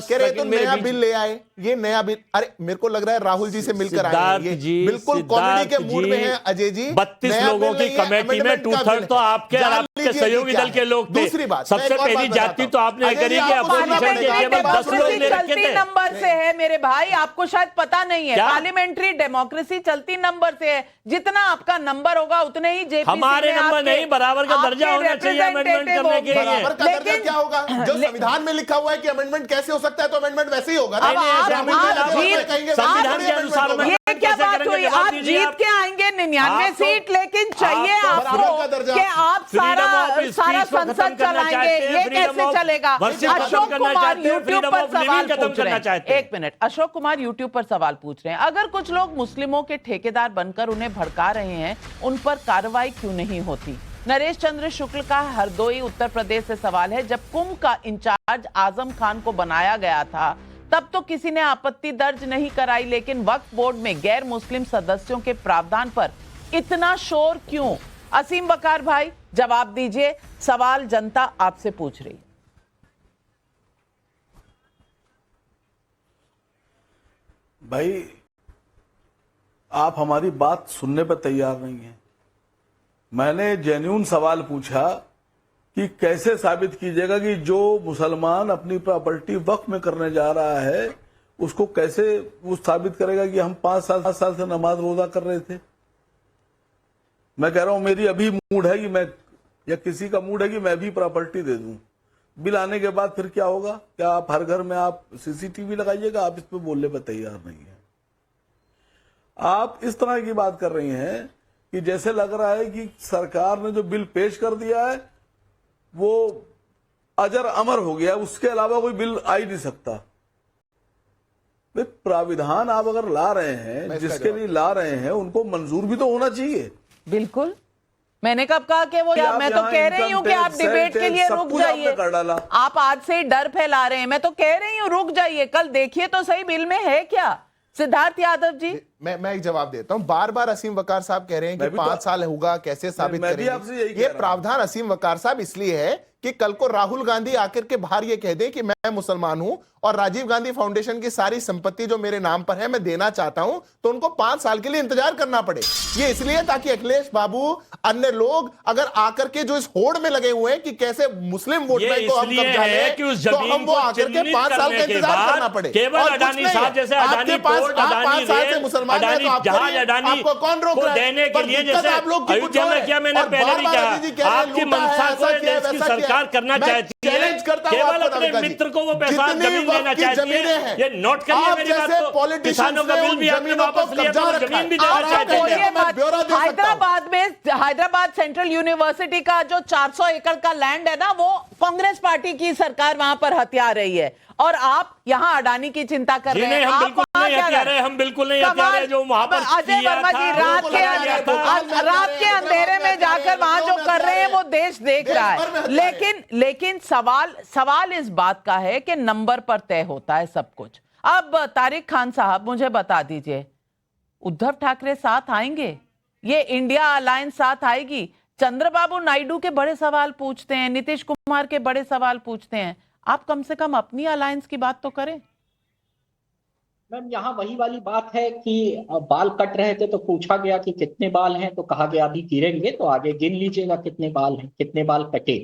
Speaker 15: कह रहे तो नया बिल ले आए, ये नया बिल। अरे मेरे को लग रहा है राहुल जी से मिलकर आए, ये बिल्कुल कॉमेडी के मूड में है अजय जी।
Speaker 16: 32 लोगों की कमेटी में 2/3 तो आपके सहयोगी दल के लोग थे।
Speaker 15: दूसरी बात,
Speaker 16: सबसे पहली जाति तो आपने करी कि अपोजिशन के केवल 10 लोग ले रखे थे।
Speaker 1: नंबर से है मेरे भाई, आपको शायद पता नहीं है, पार्लियामेंट्री डेमोक्रेसी चलती नंबर से है। जितना आपका नंबर होगा उतने ही जेपीसी
Speaker 16: हमारे नंबर नहीं, बराबर का दर्जा होना चाहिए अमेंडमेंट करने के लिए।
Speaker 15: बराबर का दर्जा क्या होगा? जो संविधान में लिखा हुआ है कि अमेंडमेंट कैसे हो सकता है तो अमेंडमेंट वैसे ही होगा।
Speaker 16: संविधान के अनुसार
Speaker 1: ये क्या बात हुई? आप जीत के आएंगे 99 सीट, लेकिन चाहिए आपको कि आप सारा संसद चलाएंगे, ये कैसे चलेगा? अशोक कुमार यूट्यूब पर सवाल पूछ रहे हैं। एक मिनट, अशोक कुमार यूट्यूब पर सवाल पूछ रहे हैं, अगर कुछ लोग मुस्लिमों के ठेकेदार बनकर उन्हें भड़का रहे हैं, उन पर कार्रवाई क्यों नहीं होती? नरेश चंद्र शुक्ल का हरदोई उत्तर प्रदेश से सवाल है, जब कुंभ का इंचार्ज आजम खान को बनाया गया था तब तो किसी ने आपत्ति दर्ज नहीं कराई, लेकिन वक्फ बोर्ड में गैर मुस्लिम सदस्यों के प्रावधान पर इतना शोर क्यों? असीम बकार भाई जवाब दीजिए, सवाल जनता आपसे पूछ रही है।
Speaker 14: भाई, आप हमारी बात सुनने पर तैयार नहीं है। मैंने जेन्युइन सवाल पूछा कि कैसे साबित कीजिएगा कि जो मुसलमान अपनी प्रॉपर्टी वक्फ में करने जा रहा है उसको कैसे वो साबित करेगा कि हम 5 साल से नमाज रोजा कर रहे थे। मैं कह रहा हूं मेरी अभी मूड है कि मैं, या किसी का मूड है कि मैं भी प्रॉपर्टी दे दूं, बिल आने के बाद फिर क्या होगा? क्या आप हर घर में आप सीसीटीवी लगाइएगा? आप इस पे बोलने पर तैयार नहीं है। आप इस तरह की बात कर रही हैं कि जैसे लग रहा है कि सरकार ने जो बिल पेश कर दिया है वो अजर अमर हो गया, उसके अलावा कोई बिल आ ही नहीं सकता। प्राविधान आप अगर ला रहे हैं, जिसके लिए ला रहे हैं, उनको मंजूर भी तो होना चाहिए।
Speaker 1: बिल्कुल, मैंने कब कहा कि वो मैं तो कह रही हूँ कि आप डिबेट के लिए रुक जाइए। आप आज से ही डर फैला रहे हैं, मैं तो कह रही हूँ रुक जाइए, कल देखिए तो सही बिल में है क्या। सिद्धार्थ यादव जी,
Speaker 15: मैं एक जवाब देता हूं। बार बार असीम वकार साहब कह रहे हैं कि 5 साल होगा, कैसे साबित करेंगे? ये प्रावधान असीम वकार साहब इसलिए है कि कल को राहुल गांधी आकर के बाहर ये कह दें कि मैं मुसलमान हूं और राजीव गांधी फाउंडेशन की सारी संपत्ति जो मेरे नाम पर है मैं देना चाहता हूं, तो उनको 5 साल के लिए इंतजार करना पड़े। ये इसलिए ताकि अखिलेश बाबू, अन्य लोग अगर आकर के जो इस होड़ में लगे हुए हैं कि कैसे मुस्लिम वोट बैंक को हम कब्जा लें, तो हम वो आकर के 5 साल का इंतजार करना पड़े।
Speaker 16: केवल अडानी साहब जैसे अडानी पोर्ट, अडानी रेल,
Speaker 15: मुसलमान
Speaker 16: जहाज अडानी
Speaker 15: आपको कौन रोक रहा है?
Speaker 16: देने के लिए जैसे अयोध्या में किया, मैंने पहले भी कहा, आपकी मंशा को देश की सरकार सरकार करना चाहती है,
Speaker 15: चैलेंज करता हूं
Speaker 16: केवल
Speaker 15: आपको
Speaker 16: अपने
Speaker 15: नमिता जी।
Speaker 16: मित्र को वो पैसा
Speaker 15: जितनी
Speaker 16: जमीन
Speaker 15: वक्त
Speaker 16: देना
Speaker 15: की
Speaker 16: चाहती
Speaker 15: जमीनें
Speaker 16: है।
Speaker 15: हैं,
Speaker 16: ये नोट करिए
Speaker 15: आप
Speaker 16: मेरी
Speaker 15: जैसे
Speaker 16: बात को।
Speaker 15: politicians
Speaker 16: किसानों का
Speaker 15: ने
Speaker 16: बिल
Speaker 15: उन
Speaker 16: भी आपने
Speaker 15: जमीनों को
Speaker 16: वापस लिया,
Speaker 15: कब्जा
Speaker 16: तो
Speaker 15: रखा
Speaker 16: जमीन भी
Speaker 15: है।
Speaker 16: देना
Speaker 15: आप
Speaker 16: चाहते हैं।
Speaker 15: बोलिए, मैं ब्यौरा दे सकता हूं।
Speaker 1: हैदराबाद में, हैदराबाद सेंट्रल यूनिवर्सिटी का जो 400 एकड़ का लैंड है ना, वो कांग्रेस पार्टी की सरकार वहां पर हथिया रही है, और आप यहां अडानी की चिंता कर रहे हैं।
Speaker 16: हम
Speaker 1: आप
Speaker 16: बिल्कुल
Speaker 1: वहां
Speaker 16: नहीं
Speaker 1: क्या
Speaker 16: हथिया
Speaker 1: कर
Speaker 16: रहे, हम बिल्कुल नहीं हथिया रहे। जो वहां पर
Speaker 1: अजय वर्मा जी रात के अंधेरे में जाकर वहां जो कर रहे हैं वो देश देख रहा है। लेकिन सवाल इस बात का है कि नंबर पर तय होता है सब कुछ। अब तारिक खान साहब, मुझे बता दीजिए, उद्धव ठाकरे साथ आएंगे? ये इंडिया अलायंस साथ आएगी? चंद्रबाबू नायडू के बड़े सवाल पूछते हैं, नीतीश कुमार के बड़े सवाल पूछते हैं। आप कम से कम अपनी अलायंस की बात तो करें।
Speaker 18: मैम, यहाँ वही वाली बात है कि बाल कट रहे थे तो पूछा गया कि कितने बाल हैं, तो कहा गया अभी गिरेंगे तो आगे गिन लीजिएगा कितने बाल हैं, कितने बाल कटे।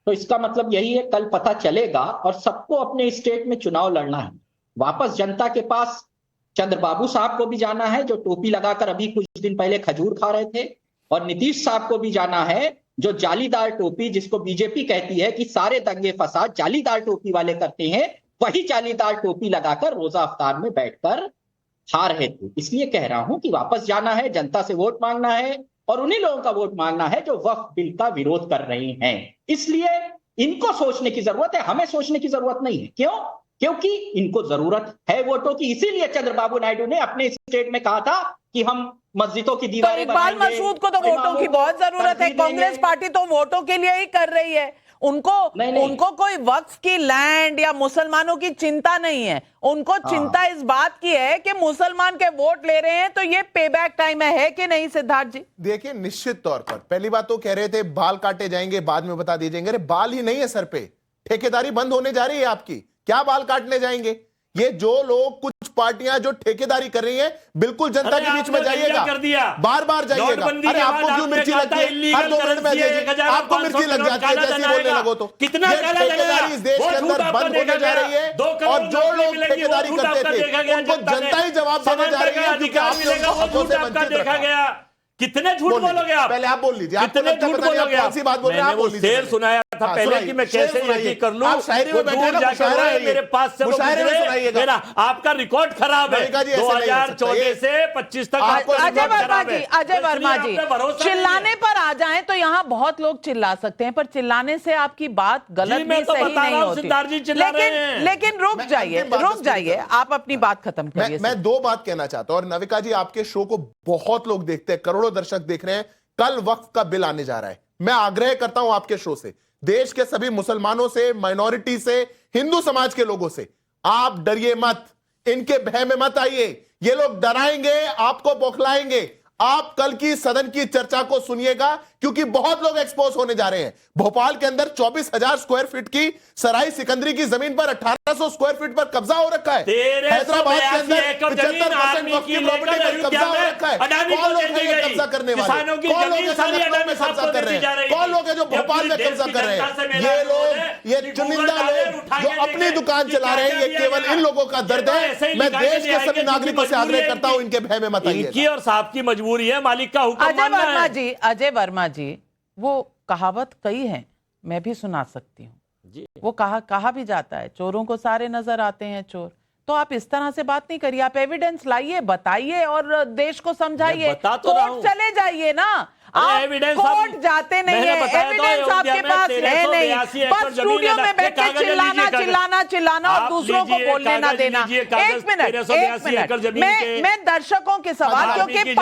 Speaker 18: तो इसका मतलब यही है, कल पता चलेगा। और सबको अपने स्टेट में चुनाव लड़ना है। वापस जनता के पास चंद्रबाबू साहब को भी जाना है, जो टोपी लगाकर अभी कुछ दिन पहले खजूर खा रहे थे, और नीतीश साहब को भी जाना है, जो जालीदार टोपी, जिसको बीजेपी कहती है कि सारे दंगे फसाद जालीदार टोपी वाले करते हैं, वही जालीदार टोपी लगाकर रोजा अफ्तार में बैठकर खा रहे थे। इसलिए कह रहा हूं कि वापस जाना है, जनता से वोट मांगना है, और उन्हीं लोगों का वोट मांगना है जो वक्फ बिल का विरोध कर रहे हैं। इसलिए इनको सोचने की जरूरत है, हमें सोचने की जरूरत नहीं है। क्यों? क्योंकि इनको जरूरत है वोटों की। इसीलिए चंद्रबाबू नायडू ने अपने स्टेट में कहा था कि हम मस्जिदों की दीवारें
Speaker 1: इकबाल मसूद को तो वोटों की बहुत जरूरत है। कांग्रेस पार्टी तो वोटों के लिए ही कर रही है। उनको कोई वक्फ की लैंड या मुसलमानों की चिंता नहीं है। उनको चिंता इस बात की है कि मुसलमान के वोट ले रहे हैं, तो ये पे बैक टाइम है कि नहीं सिद्धार्थ जी?
Speaker 15: देखिए, निश्चित तौर पर पहली बात तो कह रहे थे बाल काटे जाएंगे, बाद में बता दिए जाएंगे। अरे बाल ही नहीं है सर पे, ठेकेदारी बंद होने जा रही है आपकी, क्या बाल काटने जाएंगे? ये जो लोग, कुछ पार्टियां जो ठेकेदारी कर रही हैं, बिल्कुल जनता के बीच में जाइएगा, बार बार जाइएगा। अरे आपको क्यों मिर्ची लगती है? हर 2 मिनट में आपको मिर्ची लग जाती है जैसे बोलने लगो तो।
Speaker 16: कितना
Speaker 15: ठेकेदारी इस देश के अंदर बंद होने जा रही है, और जो लोग ठेकेदारी करते थे उनको जनता ही जवाब देने जा रही है, क्योंकि आपने उनको हकों से वंचित रखा।
Speaker 16: कितने झूठ बोलोगे आप?
Speaker 15: पहले आप बोल लीजिए,
Speaker 16: कितने झूठ बोलोगे आप?
Speaker 15: कौन सी बात बोल रहे हैं आप? बोल लीजिए।
Speaker 16: शेर सुनाया था पहले कि मैं कैसे यकीन कर लूं,
Speaker 15: आप शायरी में बैठे ना, मुशायरा है
Speaker 16: मेरे पास से
Speaker 15: मुशायरे में सुनाइएगा।
Speaker 16: मेरा आपका रिकॉर्ड खराब है। 2014 से 25 तक
Speaker 1: अजय वर्मा जी चिल्लाने पर आ जाएं तो यहाँ बहुत लोग चिल्ला सकते हैं, पर चिल्लाने से आपकी बात गलत भी सही नहीं होती। लेकिन रुक जाइए, आप अपनी बात खत्म करिए।
Speaker 15: मैं 2 बात कहना चाहता हूं, और नविका जी आपके शो को बहुत लोग देखते हैं, करोड़ों दर्शक देख रहे हैं। कल वक्फ का बिल आने जा रहा है। मैं आग्रह करता हूं आपके शो से, देश के सभी मुसलमानों से, माइनॉरिटी से, हिंदू समाज के लोगों से, आप डरिए मत, इनके भय में मत आइए। ये लोग डराएंगे, आपको बौखलाएंगे। आप कल की सदन की चर्चा को सुनिएगा, क्योंकि बहुत लोग एक्सपोज होने जा रहे हैं। भोपाल के अंदर 24,000 स्क्वायर फीट की सराय सिकंदरी की जमीन पर 1800 स्क्वायर फीट पर कब्जा हो रखा है। हैदराबाद के अंदर 75% वक्फ की प्रॉपर्टी पर कब्जा हो रखा है। कौन लोग हैं कब्जा करने वाले? कौन लोग हैं जो लखनऊ में कब्जा कर रहे हैं? कौन लोग हैं जो भोपाल में कब्जा कर रहे हैं? ये लोग, ये चुनिंदा लोग जो अपनी दुकान चला रहे हैं, ये केवल इन लोगों का दर्द है। मैं देश के सभी नागरिकों से आग्रह करता हूं, इनके भय में मत आइए।
Speaker 16: इनकी और साहब की मजबूरी है, मालिक का हुक्म मानना है।
Speaker 1: अजय वर्मा जी, वो कहावत कई है, मैं भी सुना सकती हूँ। वो कहा भी जाता है, चोरों को सारे नजर आते हैं चोर। तो आप इस तरह से बात नहीं करिए, आप एविडेंस लाइए, बताइए और देश को समझाइए। कोर्ट चले जाइए ना, आप कोर्ट जाते नहीं है, एविडेंस आपके पास है नहीं, बस स्टूडियो में बैठ के चिल्लाना और दूसरों को बोलने ना देना। एक मिनट, मैं दर्शकों के सवाल, क्योंकि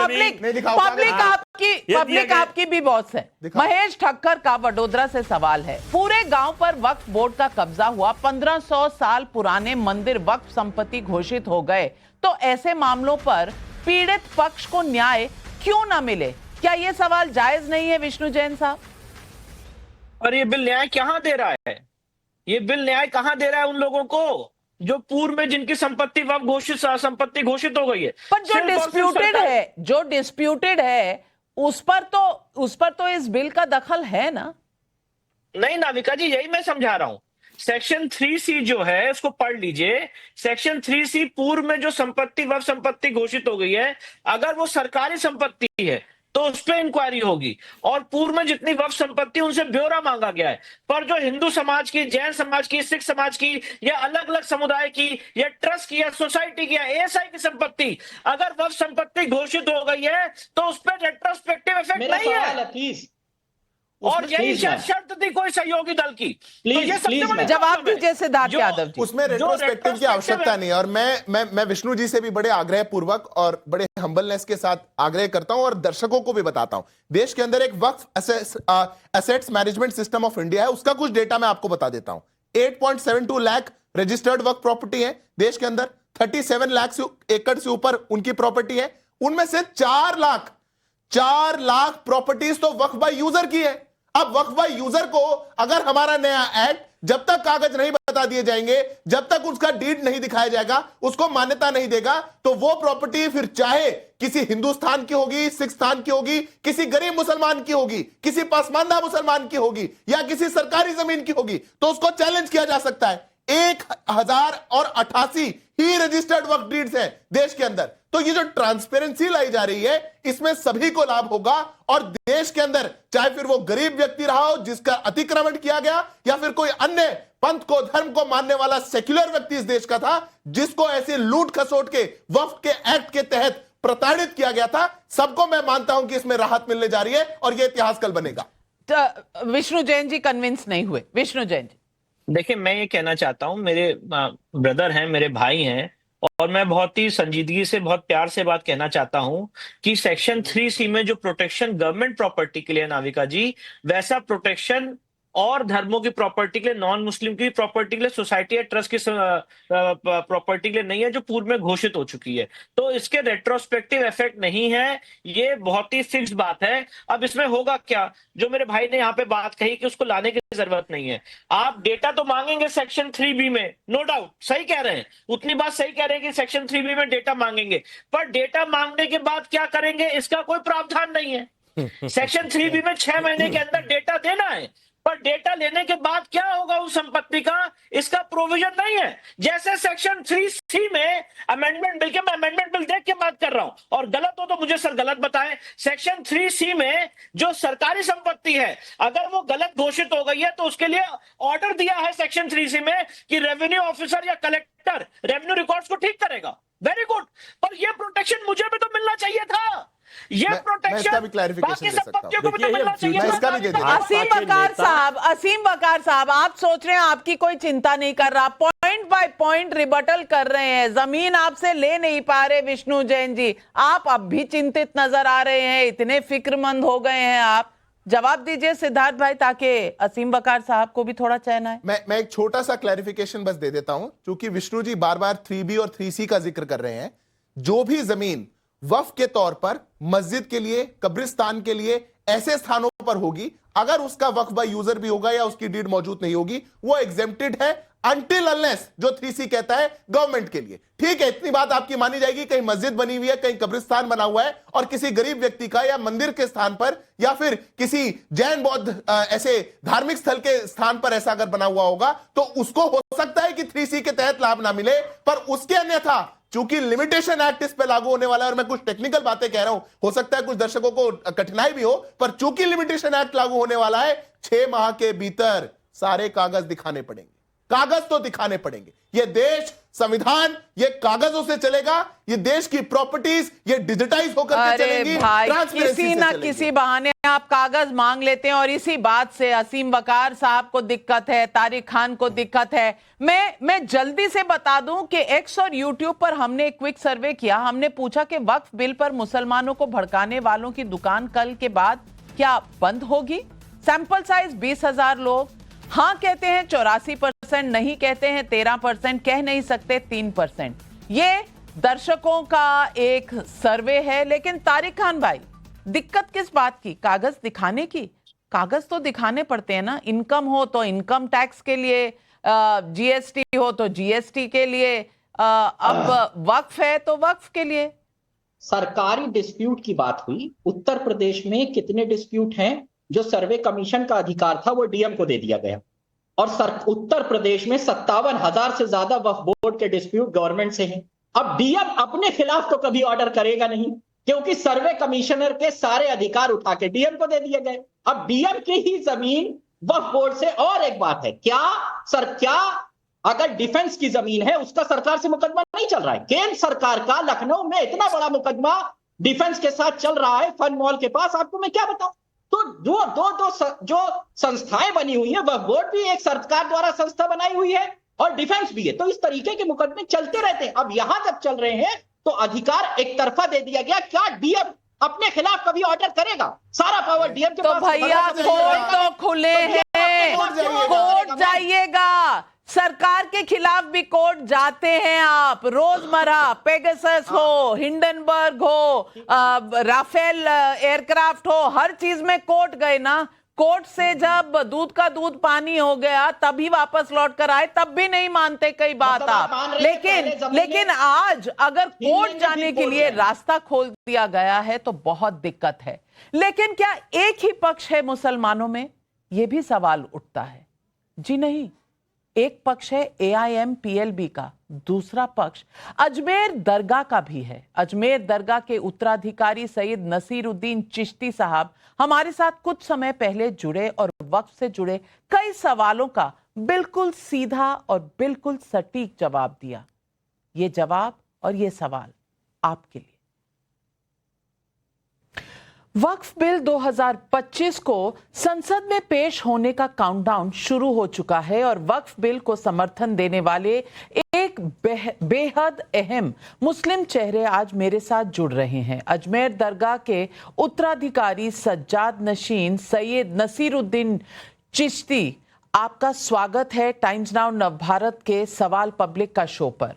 Speaker 1: पब्लिक आपकी भी बॉस है। महेश ठक्कर का वडोदरा से सवाल है, पूरे गांव पर वक्फ बोर्ड का कब्जा हुआ, 1500 साल पुराने मंदिर वक्फ संपत्ति घोषित हो गए, तो ऐसे मामलों पर पीड़ित पक्ष को न्याय क्यों ना मिले? क्या ये सवाल जायज नहीं है विष्णु जैन साहब?
Speaker 17: और ये बिल न्याय कहां दे रहा है? ये बिल न्याय कहां दे रहा है उन लोगों को जो पूर्व में जिनकी संपत्ति संपत्ति घोषित हो गई है?
Speaker 1: पर जो डिस्प्यूटेड है उस पर तो इस बिल का दखल है ना?
Speaker 17: नहीं नाविका जी, यही मैं समझा रहा हूं। सेक्शन 3C जो है उसको पढ़ लीजिए। सेक्शन 3C पूर्व में जो संपत्ति वक्फ संपत्ति घोषित हो गई है, अगर वो सरकारी संपत्ति है तो उस पर इंक्वायरी होगी। और पूर्व में जितनी वक्फ संपत्ति उनसे ब्यौरा मांगा गया है, पर जो हिंदू समाज की, जैन समाज की, सिख समाज की या अलग अलग समुदाय की या ट्रस्ट की या सोसाइटी की या एएसआई की संपत्ति अगर वक्फ संपत्ति घोषित हो गई है तो उस पर रेट्रोस्पेक्टिव इफेक्ट नहीं है। और यही शर्त थी कोई सहयोगी दल की। तो ये सबसे बड़ी
Speaker 1: जवाब दीजिए सिद्धार्थ यादव जी।
Speaker 15: उसमें रेट्रोस्पेक्टिव की आवश्यकता नहीं है। और मैं विष्णु जी से भी बड़े आग्रह पूर्वक और बड़े हम्बलनेस के साथ आग्रह करता हूं और दर्शकों को भी बताता हूं, देश के अंदर एक Waqf assets management system of India है, उसका कुछ डेटा मैं आपको बता देता हूं। 8.72 लाख रजिस्टर्ड वक्फ प्रॉपर्टी है देश के अंदर, 37 लाख एकड़ से ऊपर उनकी प्रॉपर्टी है, उनमें से 4 लाख प्रॉपर्टीज तो वक्फ बाय यूजर की है। अब वक्फ बाय यूजर को अगर हमारा नया एक्ट जब तक कागज नहीं बता दिए जाएंगे, जब तक उसका डीड नहीं दिखाया जाएगा, उसको मान्यता नहीं देगा, तो वो प्रॉपर्टी फिर चाहे किसी हिंदुस्तान की होगी, सिख स्थान की होगी, किसी गरीब मुसलमान की होगी, किसी पसमानदा मुसलमान की होगी या किसी सरकारी जमीन की होगी, तो उसको चैलेंज किया जा सकता है। 1088 ही रजिस्टर्ड वक्फ डीड्स हैं देश के अंदर। तो ये जो ट्रांसपेरेंसी लाई जा रही है, इसमें सभी को लाभ होगा। और देश के अंदर चाहे फिर वो गरीब व्यक्ति रहा हो जिसका अतिक्रमण किया गया, या फिर कोई अन्य पंथ को, धर्म को मानने वाला सेक्युलर व्यक्ति इस देश का था जिसको ऐसे लूट खसोट के वक्फ के एक्ट के तहत प्रताड़ित किया गया था, सबको मैं मानता हूं कि इसमें राहत मिलने जा रही है और यह इतिहास कल बनेगा।
Speaker 1: विष्णु जैन जी कन्विंस नहीं हुए। विष्णु जैन जी,
Speaker 17: देखिए, मैं ये कहना चाहता हूं, मेरे ब्रदर हैं, मेरे भाई हैं, और मैं बहुत ही संजीदगी से, बहुत प्यार से बात कहना चाहता हूं कि सेक्शन 3C में जो प्रोटेक्शन गवर्नमेंट प्रॉपर्टी के लिए, नाविका जी, वैसा प्रोटेक्शन और धर्मों की प्रॉपर्टी के लिए, नॉन मुस्लिम की प्रॉपर्टी के लिए, सोसाइटी या ट्रस्ट की प्रॉपर्टी के लिए नहीं है, जो पूर्व में घोषित हो चुकी है। तो इसके रेट्रोस्पेक्टिव इफेक्ट नहीं है, ये बहुत ही फिक्स बात है। अब इसमें होगा क्या, जो मेरे भाई ने यहाँ पे बात कही कि उसको लाने की जरूरत नहीं है। आप डेटा तो मांगेंगे सेक्शन 3B में, नो डाउट, सही कह रहे हैं, उतनी बात सही कह रहे हैं कि सेक्शन 3B में डेटा मांगेंगे, पर डेटा मांगने के बाद क्या करेंगे इसका कोई प्रावधान नहीं है। सेक्शन 3B में 6 महीने के अंदर डेटा देना है, पर डेटा लेने के बाद क्या होगा उस संपत्ति का, इसका प्रोविजन नहीं है। जैसे सेक्शन 3C में अमेंडमेंट बिल के, मैं अमेंडमेंट बिल देख के बात कर रहा हूं, और गलत हो तो मुझे सर गलत बताएं। सेक्शन 3C में जो सरकारी संपत्ति है, अगर वो गलत घोषित हो गई है तो उसके लिए ऑर्डर दिया है सेक्शन 3C में कि रेवेन्यू ऑफिसर या कलेक्टर रेवेन्यू रिकॉर्ड्स को ठीक करेगा। वेरी गुड, पर ये प्रोटेक्शन मुझे भी तो मिलना चाहिए था। ये प्रोटेक्शन बाकी संपत्तियों को भी तो मिलना चाहिए था।
Speaker 1: असीम वकार साहब, आप सोच रहे हैं आपकी कोई चिंता नहीं कर रहा, पॉइंट बाय पॉइंट रिबटल कर रहे हैं, जमीन आपसे ले नहीं पा रहे। विष्णु जैन जी, आप अब भी चिंतित नजर आ रहे हैं, इतने फिक्रमंद हो गए हैं आप। जवाब दीजिए सिद्धार्थ भाई, ताकि असीम वकार साहब को भी थोड़ा चैन आए।
Speaker 15: मैं एक छोटा सा क्लैरिफिकेशन बस दे देता हूं, क्योंकि विष्णु जी बार बार 3B और 3C का जिक्र कर रहे हैं। जो भी जमीन वक्फ के तौर पर मस्जिद के लिए, कब्रिस्तान के लिए, ऐसे स्थानों पर होगी, अगर उसका वक्फ बाय यूजर भी होगा या उसकी डीड मौजूद नहीं होगी, वो एग्जेम्प्टेड है अनटिल अनलेस जो 3C कहता है गवर्नमेंट के लिए। ठीक है, इतनी बात आपकी मानी जाएगी। कहीं मस्जिद बनी हुई है, कहीं कब्रिस्तान बना हुआ है और किसी गरीब व्यक्ति का या मंदिर के स्थान पर या फिर किसी जैन बौद्ध ऐसे धार्मिक स्थल के स्थान पर ऐसा अगर बना हुआ होगा, तो उसको हो सकता है कि 3C के तहत लाभ ना मिले। पर उसके अन्यथा चूंकि लिमिटेशन एक्ट इस पे लागू होने वाला है, और मैं कुछ टेक्निकल बातें कह रहा हूं, हो सकता है कुछ दर्शकों को कठिनाई भी हो, पर चूंकि लिमिटेशन एक्ट लागू होने वाला है, 6 माह के भीतर सारे कागज दिखाने पड़ेंगे। कागज तो दिखाने पड़ेंगे। ये देश, संविधान, ये कागजों से चलेगा। ये देश की प्रॉपर्टीज ये डिजिटाइज होकर के चलेंगी।
Speaker 1: किसी ना किसी बहाने आप कागज मांग लेते हैं, और इसी बात से असीम वकार साहब को दिक्कत है, तारिक खान को दिक्कत है। मैं जल्दी से बता दूं कि एक्स और यूट्यूब पर हमने एक क्विक सर्वे किया। हमने पूछा कि वक्फ बिल पर मुसलमानों को भड़काने वालों की दुकान कल के बाद क्या बंद होगी। सैंपल साइज 20,000 लोग हाँ कहते हैं 84%, नहीं कहते हैं 13%, कह नहीं सकते 3%। ये दर्शकों का एक सर्वे है। लेकिन तारिक खान भाई, दिक्कत किस बात की? कागज दिखाने की? कागज तो दिखाने पड़ते हैं ना। इनकम हो तो इनकम टैक्स के लिए, जीएसटी हो तो जीएसटी के लिए, अब वक्फ है तो वक्फ के लिए।
Speaker 18: सरकारी डिस्प्यूट की बात हुई। उत्तर प्रदेश में कितने डिस्प्यूट हैं? जो सर्वे कमीशन का अधिकार था वो डीएम को दे दिया गया, और उत्तर प्रदेश में 57,000 से ज्यादा वक्फ बोर्ड के डिस्प्यूट गवर्नमेंट से हैं। अब डीएम अपने खिलाफ तो कभी ऑर्डर करेगा नहीं, क्योंकि सर्वे कमिश्नर के सारे अधिकार उठा के डीएम को दे दिए गए। अब डीएम की ही जमीन वक्फ बोर्ड से, और एक बात है, क्या अगर डिफेंस की जमीन है उसका सरकार से मुकदमा नहीं चल रहा है? केंद्र सरकार का लखनऊ में इतना बड़ा मुकदमा डिफेंस के साथ चल रहा है, फन मॉल के पास, आपको मैं क्या बताऊं। तो जो संस्थाएं बनी हुई है, वक्फ बोर्ड भी एक सरकार द्वारा संस्था बनाई हुई है और डिफेंस भी है, तो इस तरीके के मुकदमे चलते रहते हैं। अब यहां जब चल रहे हैं तो अधिकार एक तरफा दे दिया गया। क्या डीएम अपने खिलाफ कभी ऑर्डर करेगा? सारा पावर डीएम के पास।
Speaker 1: तो भैया कोर्ट तो खुले हैं, कोर्ट जाइएगा, सरकार के खिलाफ भी कोर्ट जाते हैं आप रोजमर्रा। पेगासस हो, हिंडनबर्ग हो, राफेल एयरक्राफ्ट हो, हर चीज में कोर्ट गए ना। कोर्ट से जब दूध का दूध पानी हो गया तभी वापस लौट कर आए, तब भी नहीं मानते कई बात आप। लेकिन आज अगर कोर्ट जाने के लिए रास्ता खोल दिया गया है तो बहुत दिक्कत है। लेकिन क्या एक ही पक्ष है मुसलमानों में? यह भी सवाल उठता है। जी नहीं, एक पक्ष है AIM-PLB का, दूसरा पक्ष अजमेर दरगाह का भी है। अजमेर दरगाह के उत्तराधिकारी सैयद नसीरुद्दीन चिश्ती साहब हमारे साथ कुछ समय पहले जुड़े और वक्फ से जुड़े कई सवालों का बिल्कुल सीधा और बिल्कुल सटीक जवाब दिया। ये जवाब और ये सवाल आपके लिए। वक्फ बिल 2025 को संसद में पेश होने का काउंटडाउन शुरू हो चुका है और वक्फ बिल को समर्थन देने वाले एक बेहद अहम मुस्लिम चेहरे आज मेरे साथ जुड़ रहे हैं। अजमेर दरगाह के उत्तराधिकारी सज्जाद नशीन सैयद नसीरुद्दीन चिश्ती, आपका स्वागत है टाइम्स नाउ नवभारत के सवाल पब्लिक का शो पर।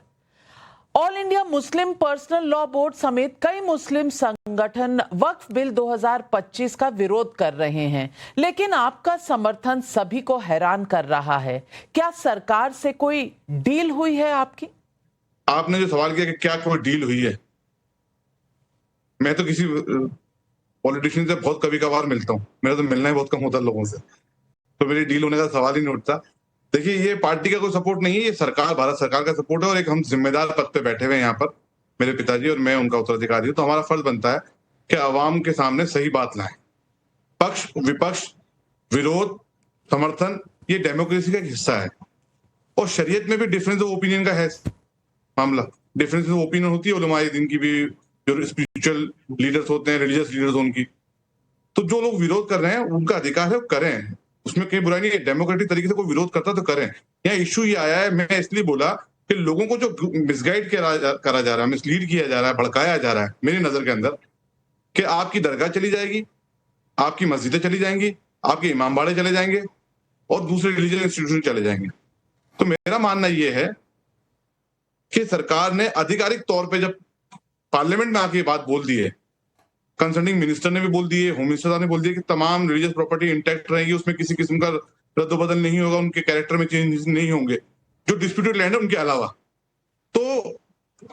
Speaker 1: All India Muslim personal law board समेत कई मुस्लिम संगठन वक्फ बिल 2025 का विरोध कर रहे हैं, लेकिन आपका समर्थन सभी को हैरान कर रहा है। क्या सरकार से कोई डील हुई है आपकी?
Speaker 19: आपने जो सवाल किया कि क्या कोई डील हुई है, मैं तो किसी पॉलिटिशियन से बहुत कभी कभार मिलता हूँ, मेरा तो मिलना ही बहुत कम होता है लोगों से, तो मेरी डील होने का सवाल ही नहीं उठता। देखिए, ये पार्टी का कोई सपोर्ट नहीं है, ये सरकार, भारत सरकार का सपोर्ट है और एक हम जिम्मेदार पद पे बैठे हुए हैं यहाँ पर, मेरे पिताजी और मैं उनका उत्तराधिकारी हूँ, तो हमारा फर्ज बनता है कि आवाम के सामने सही बात लाएं। पक्ष विपक्ष, विरोध समर्थन, ये डेमोक्रेसी का एक हिस्सा है और शरीयत में भी डिफरेंस ऑफ ओपिनियन का है मामला। डिफरेंस ऑफ ओपिनियन होती है उलमाए दिन की भी, जो स्पिरिचुअल लीडर्स होते हैं, रिलीजियस लीडर्स उनकी। तो जो लोग विरोध कर रहे हैं उनका अधिकार है, वो करें, उसमें कहीं बुराई नहीं है। डेमोक्रेटिक तरीके से कोई विरोध करता तो करें। यहाँ इश्यू ये आया है, मैं इसलिए बोला कि लोगों को जो मिसगाइड करा जा रहा है, मिसलीड किया जा रहा है, भड़काया जा रहा है मेरी नजर के अंदर, कि आपकी दरगाह चली जाएगी, आपकी मस्जिदें चली जाएंगी, आपके इमाम बाड़े चले जाएंगे और दूसरे रिलीजियस इंस्टीट्यूशन चले जाएंगे। तो मेरा मानना यह है कि सरकार ने आधिकारिक तौर पर जब पार्लियामेंट में आके ये बात बोल दी है, कंसर्निंग मिनिस्टर ने भी बोल दिए, होम मिनिस्टर ने बोल दिया कि तमाम रिलीजियस प्रॉपर्टी इंटैक्ट रहेगी, उसमें किसी किस्म का रद्दोबदल नहीं होगा, उनके कैरेक्टर में चेंज नहीं होंगे, जो डिस्प्यूटेड लैंड है उनके अलावा। तो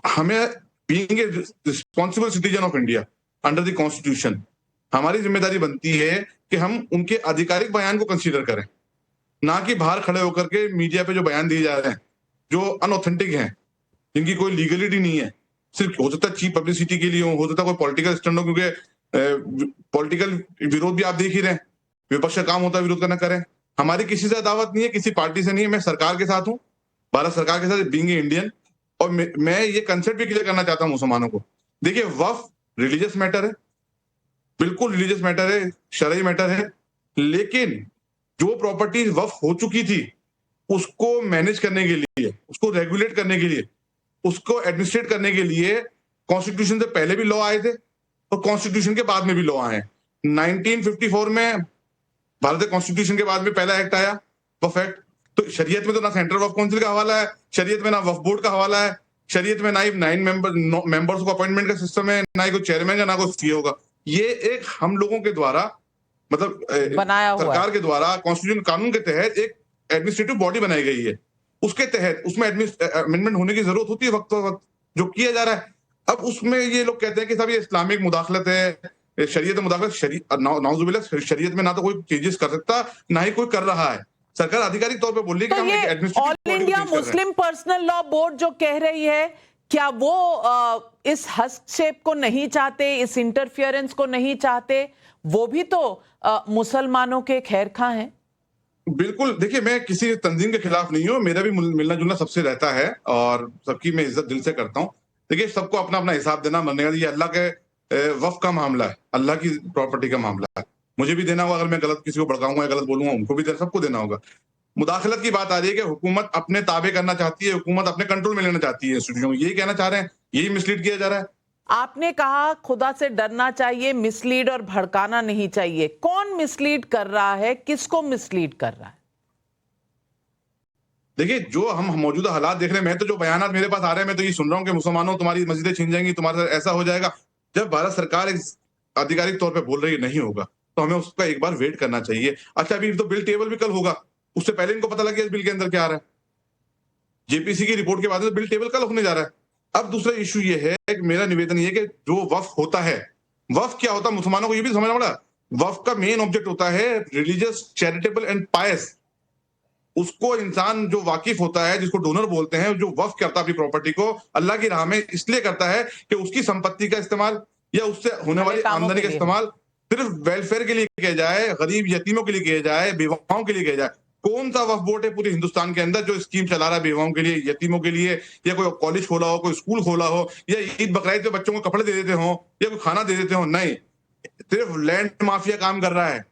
Speaker 19: हमें being a responsible citizen of India under the constitution, हमारी जिम्मेदारी बनती है कि हम उनके आधिकारिक बयान को कंसीडर करें, ना कि बाहर खड़े होकर के मीडिया पे जो बयान दिए जा रहे हैं जो अनऑथेंटिक हैं, जिनकी कोई लीगलिटी नहीं है, सिर्फ हो सकता है चीप पब्लिसिटी के लिए हो सकता है कोई पॉलिटिकल स्टैंड हो, क्योंकि पॉलिटिकल विरोध भी आप देख ही रहे हैं, विपक्ष का काम होता है विरोध करना, करें। हमारी किसी से अदावत नहीं है, किसी पार्टी से नहीं है, मैं सरकार के साथ हूँ, भारत सरकार के साथ, बीइंग इंडियन। और मैं ये कंसेप्ट भी क्लियर करना चाहता हूँ मुसलमानों को। देखिए, वक्फ रिलीजियस मैटर है, बिल्कुल रिलीजियस मैटर है, शरई मैटर है, लेकिन जो प्रॉपर्टी वक्फ हो चुकी थी उसको मैनेज करने के लिए, उसको रेगुलेट करने के लिए, उसको एडमिनिस्ट्रेट करने के लिए कॉन्स्टिट्यूशन से पहले भी लॉ आए थे और कॉन्स्टिट्यूशन के बाद में भी लॉ आए हैं। 1954 में भारतीय कॉन्स्टिट्यूशन के बाद में पहला एक्ट आया, वक्फ एक्ट। तो शरीयत में तो ना सेंट्रल वक्फ काउंसिल का हवाला है, शरीयत में ना वक्फ बोर्ड का हवाला है, शरीयत में ना ही 9 मेंबर्स को अपॉइंटमेंट का सिस्टम है, ना ही कोई चेयरमैन या ना कोई सीए होगा। ये एक हम लोगों के द्वारा, मतलब
Speaker 1: बनाया हुआ
Speaker 19: सरकार के द्वारा कॉन्स्टिट्यूशन कानून के तहत एक एडमिनिस्ट्रेटिव बॉडी बनाई गई है, उसके तहत उसमें अमेंडमेंट होने की जरूरत होती है वक्त वक्त, जो किया जा रहा है। अब उसमें ये लोग कहते हैं कि साहब ये इस्लामिक मुदाखलत है, शरीयत मुदाखलत, नाउजुबिल्लाह, शरीयत में ना तो कोई चेंजेस कर सकता, ना ही कोई कर रहा है। सरकार आधिकारिक तौर पे बोल रही है कि हम एक administrative
Speaker 1: all India Muslim personal law board जो कह रही है क्या वो इस हस्तक्षेप को नहीं चाहते, इस इंटरफियरेंस को नहीं चाहते? वो भी तो मुसलमानों के खैरखा हैं।
Speaker 19: बिल्कुल, देखिए मैं किसी तंजीम के खिलाफ नहीं हूँ, मेरा भी मिलना जुलना सबसे रहता है और सबकी मैं इज्जत दिल से करता हूँ। देखिए सबको अपना अपना हिसाब देना मरने का, ये अल्लाह के वक्फ का मामला है, अल्लाह की प्रॉपर्टी का मामला है। मुझे भी देना होगा, अगर मैं गलत किसी को भड़काऊंगा या गलत बोलूंगा उनको भी सबको देना होगा। मुदाखलत की बात आ रही है कि हुकूमत अपने ताबे करना चाहती है, हुकूमत अपने कंट्रोल में लेना चाहती है इंस्टीट्यूशन को, यही कहना चाह रहे हैं, यही मिसलीड किया जा रहा है।
Speaker 1: आपने कहा खुदा से डरना चाहिए, मिसलीड और भड़काना नहीं चाहिए। कौन मिसलीड कर रहा है, किसको मिसलीड कर रहा है?
Speaker 19: देखिए जो हम मौजूदा हालात देख रहे हैं, मैं तो जो बयानात मेरे पास आ रहे हैं मैं तो ये सुन रहा हूँ कि मुसलमानों तुम्हारी मस्जिदें छीन जाएंगी, तुम्हारे साथ ऐसा हो जाएगा। जब भारत सरकार एक आधिकारिक तौर पे बोल रही है नहीं होगा, तो हमें उसका एक बार वेट करना चाहिए। अच्छा अभी तो बिल टेबल भी कल होगा, उससे पहले इनको पता लग गया इस बिल के अंदर क्या आ रहा है। जेपीसी की रिपोर्ट के बाद बिल टेबल कल होने जा रहा है। अब दूसरा इशू ये है कि मेरा निवेदन ये कि जो वक्फ होता है, वक्फ क्या होता है मुसलमानों को ये भी समझना पड़ा। वक्फ का मेन ऑब्जेक्ट होता है रिलीजियस, चैरिटेबल एंड पायस। उसको इंसान जो वाकिफ होता है, जिसको डोनर बोलते हैं, जो वक्फ करता है अपनी प्रॉपर्टी को अल्लाह की राह में, इसलिए करता है कि उसकी संपत्ति का इस्तेमाल या उससे होने वाली आमदनी का इस्तेमाल सिर्फ वेलफेयर के लिए किया जाए, गरीब यतीमों के लिए किया जाए, बेवाओं के लिए किया जाए। कौन सा वक्फ बोर्ड है पूरे हिंदुस्तान के अंदर जो स्कीम चला रहा है बेवाओं के लिए, यतीमों के लिए, या कोई कॉलेज खोला हो, कोई स्कूल खोला हो, या ईद बकरीद पे बच्चों को कपड़े दे देते हो या कोई खाना दे देते हो? नहीं, सिर्फ लैंड माफिया काम कर रहा है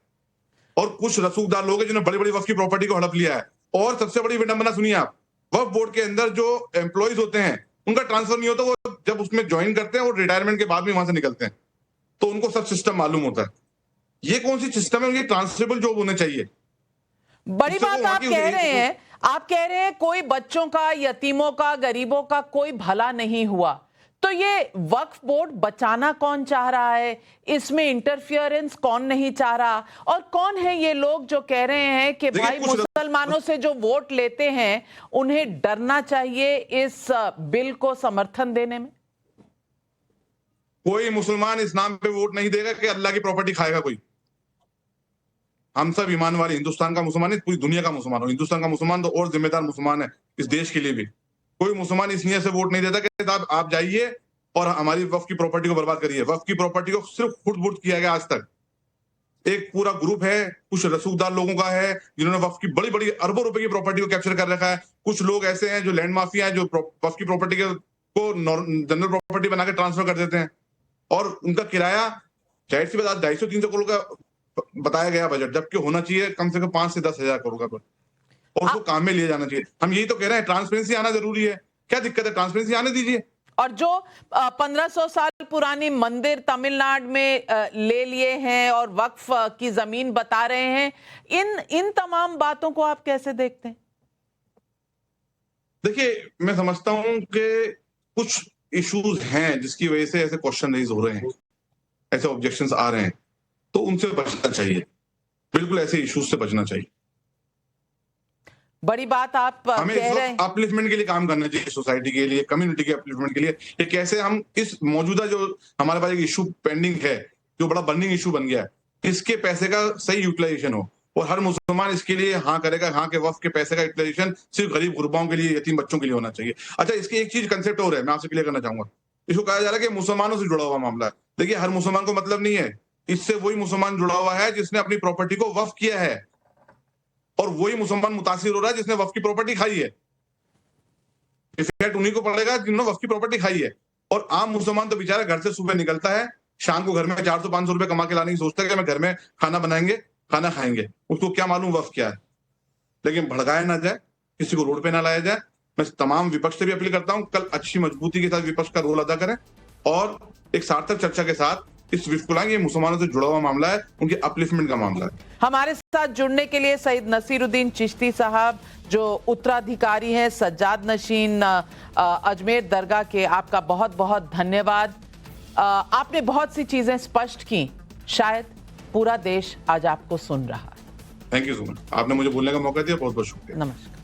Speaker 19: और कुछ रसूखदार लोग हैं जिन्होंने बड़ी बड़ी वक्फ की प्रॉपर्टी को हड़प लिया है। और सबसे बड़ी विडंबना सुनिए आप, वक्फ बोर्ड के अंदर जो एम्प्लॉइज होते हैं उनका ट्रांसफर नहीं होता, वो जब उसमें ज्वाइन करते हैं और रिटायरमेंट के बाद भी वहां से निकलते हैं, तो उनको सब सिस्टम मालूम होता है। ये कौन सी सिस्टम है? उनकी ट्रांसफरेबल जॉब होने चाहिए।
Speaker 1: बड़ी बात आप कह रहे हैं, आप कह रहे हैं कोई बच्चों का, यतीमों का, गरीबों का कोई भला नहीं हुआ, तो ये वक्फ बोर्ड बचाना कौन चाह रहा है? इसमें इंटरफियरेंस कौन नहीं चाह रहा? और कौन है ये लोग जो कह रहे हैं कि भाई मुसलमानों से जो वोट लेते हैं उन्हें डरना चाहिए इस बिल को समर्थन देने में?
Speaker 19: कोई मुसलमान इस नाम पे वोट नहीं देगा कि अल्लाह की प्रॉपर्टी खाएगा कोई। हम सब ईमान वाले, हिंदुस्तान का मुसलमान है, पूरी दुनिया का मुसलमान हो, हिंदुस्तान का मुसलमान तो और जिम्मेदार मुसलमान है इस देश के लिए भी। कोई मुसलमान इस नीयत से वोट नहीं देता कि साहब आप जाइए और हमारी वक्फ की प्रॉपर्टी को बर्बाद करिए। वक्फ की प्रॉपर्टी को सिर्फ खुद किया गया आज तक। एक पूरा ग्रुप है, कुछ रसूखदार लोगों का है जिन्होंने वक्फ की बड़ी बड़ी अरबों रुपए की प्रॉपर्टी को कैप्चर कर रखा है। कुछ लोग ऐसे हैं जो लैंड माफिया हैं, जो वक्फ की प्रॉपर्टी को जनरल प्रॉपर्टी बना के ट्रांसफर कर देते हैं और उनका किराया जाहिर सी बात 250-300 करोड़ का बताया गया बजट, जबकि होना चाहिए कम से कम 5 से 10 हजार करोड़ का, और उसको काम में लिया जाना चाहिए। हम यही तो कह रहे हैं, ट्रांसपेरेंसी आना जरूरी है। क्या दिक्कत है? ट्रांसपेरेंसी आने दीजिए।
Speaker 1: और जो 1500 साल पुरानी मंदिर तमिलनाडु में ले लिए हैं और वक्फ की जमीन बता रहे हैं, इन तमाम बातों को आप कैसे देखते हैं?
Speaker 19: देखिए मैं समझता हूं कि कुछ इश्यूज हैं जिसकी वजह से ऐसे क्वेश्चन रेज हो रहे हैं, ऐसे ऑब्जेक्शंस आ रहे हैं, तो उनसे बचना चाहिए। बिल्कुल ऐसे इश्यूज से बचना चाहिए।
Speaker 1: बड़ी बात आप कह रहे हैं,
Speaker 19: अपलिफ्टमेंट के लिए काम करना चाहिए, सोसाइटी के लिए, कम्युनिटी के अपलिफ्टमेंट के लिए, कि कैसे हम इस मौजूदा जो हमारे पास एक इशू पेंडिंग है, जो बड़ा बर्निंग इशू बन गया है, इसके पैसे का सही यूटिलाइजेशन हो और हर मुसलमान इसके लिए हाँ करेगा। हाँ के वक्फ के पैसे का यूटिलाइजेशन सिर्फ गरीब गुरबाओं के लिए, यतीम बच्चों के लिए होना चाहिए। अच्छा इसकी एक चीज कंसेप्ट और है, मैं आपसे क्लियर करना चाहूंगा। इसको कहा जा रहा है कि मुसलमानों से जुड़ा हुआ मामला है। देखिए हर मुसलमान को मतलब नहीं है, इससे वही मुसलमान जुड़ा हुआ है जिसने अपनी प्रॉपर्टी को वक्फ किया है, और वही मुसलमान मुतासिर हो रहा है जिसने वक्फ की प्रॉपर्टी खाई है। इफेक्ट उन्हीं को पड़ेगा जिन्होंने वक्फ की प्रॉपर्टी खाई है। और आम मुसलमान तो बेचारा घर से सुबह निकलता है, शाम को घर में 400-500 रुपए कमा के लाने की सोचता है कि मैं घर में खाना बनाएंगे, खाना खाएंगे। उसको क्या मालूम वक्फ क्या है। लेकिन भड़काया ना जाए, किसी को रोड पे ना लाया जाए। मैं तमाम विपक्ष से भी अपील करता हूं, कल अच्छी मजबूती के साथ विपक्ष का रोल अदा करें और एक सार्थक चर्चा के साथ इस विश्व को लाएंगे। ये मुसलमानों से जुड़ा हुआ मामला है, उनके अपलिफ्टमेंट का मामला है।
Speaker 1: हमारे साथ जुड़ने के लिए सईद नसीरुद्दीन चिश्ती साहब, जो उत्तराधिकारी हैं सज्जाद नशीन अजमेर दरगाह के, आपका बहुत बहुत धन्यवाद। आपने बहुत सी चीजें स्पष्ट की, शायद पूरा देश आज आपको सुन रहा है।
Speaker 19: थैंक यू सो मच, आपने मुझे बोलने का मौका दिया, बहुत बहुत शुक्रिया।
Speaker 1: नमस्कार।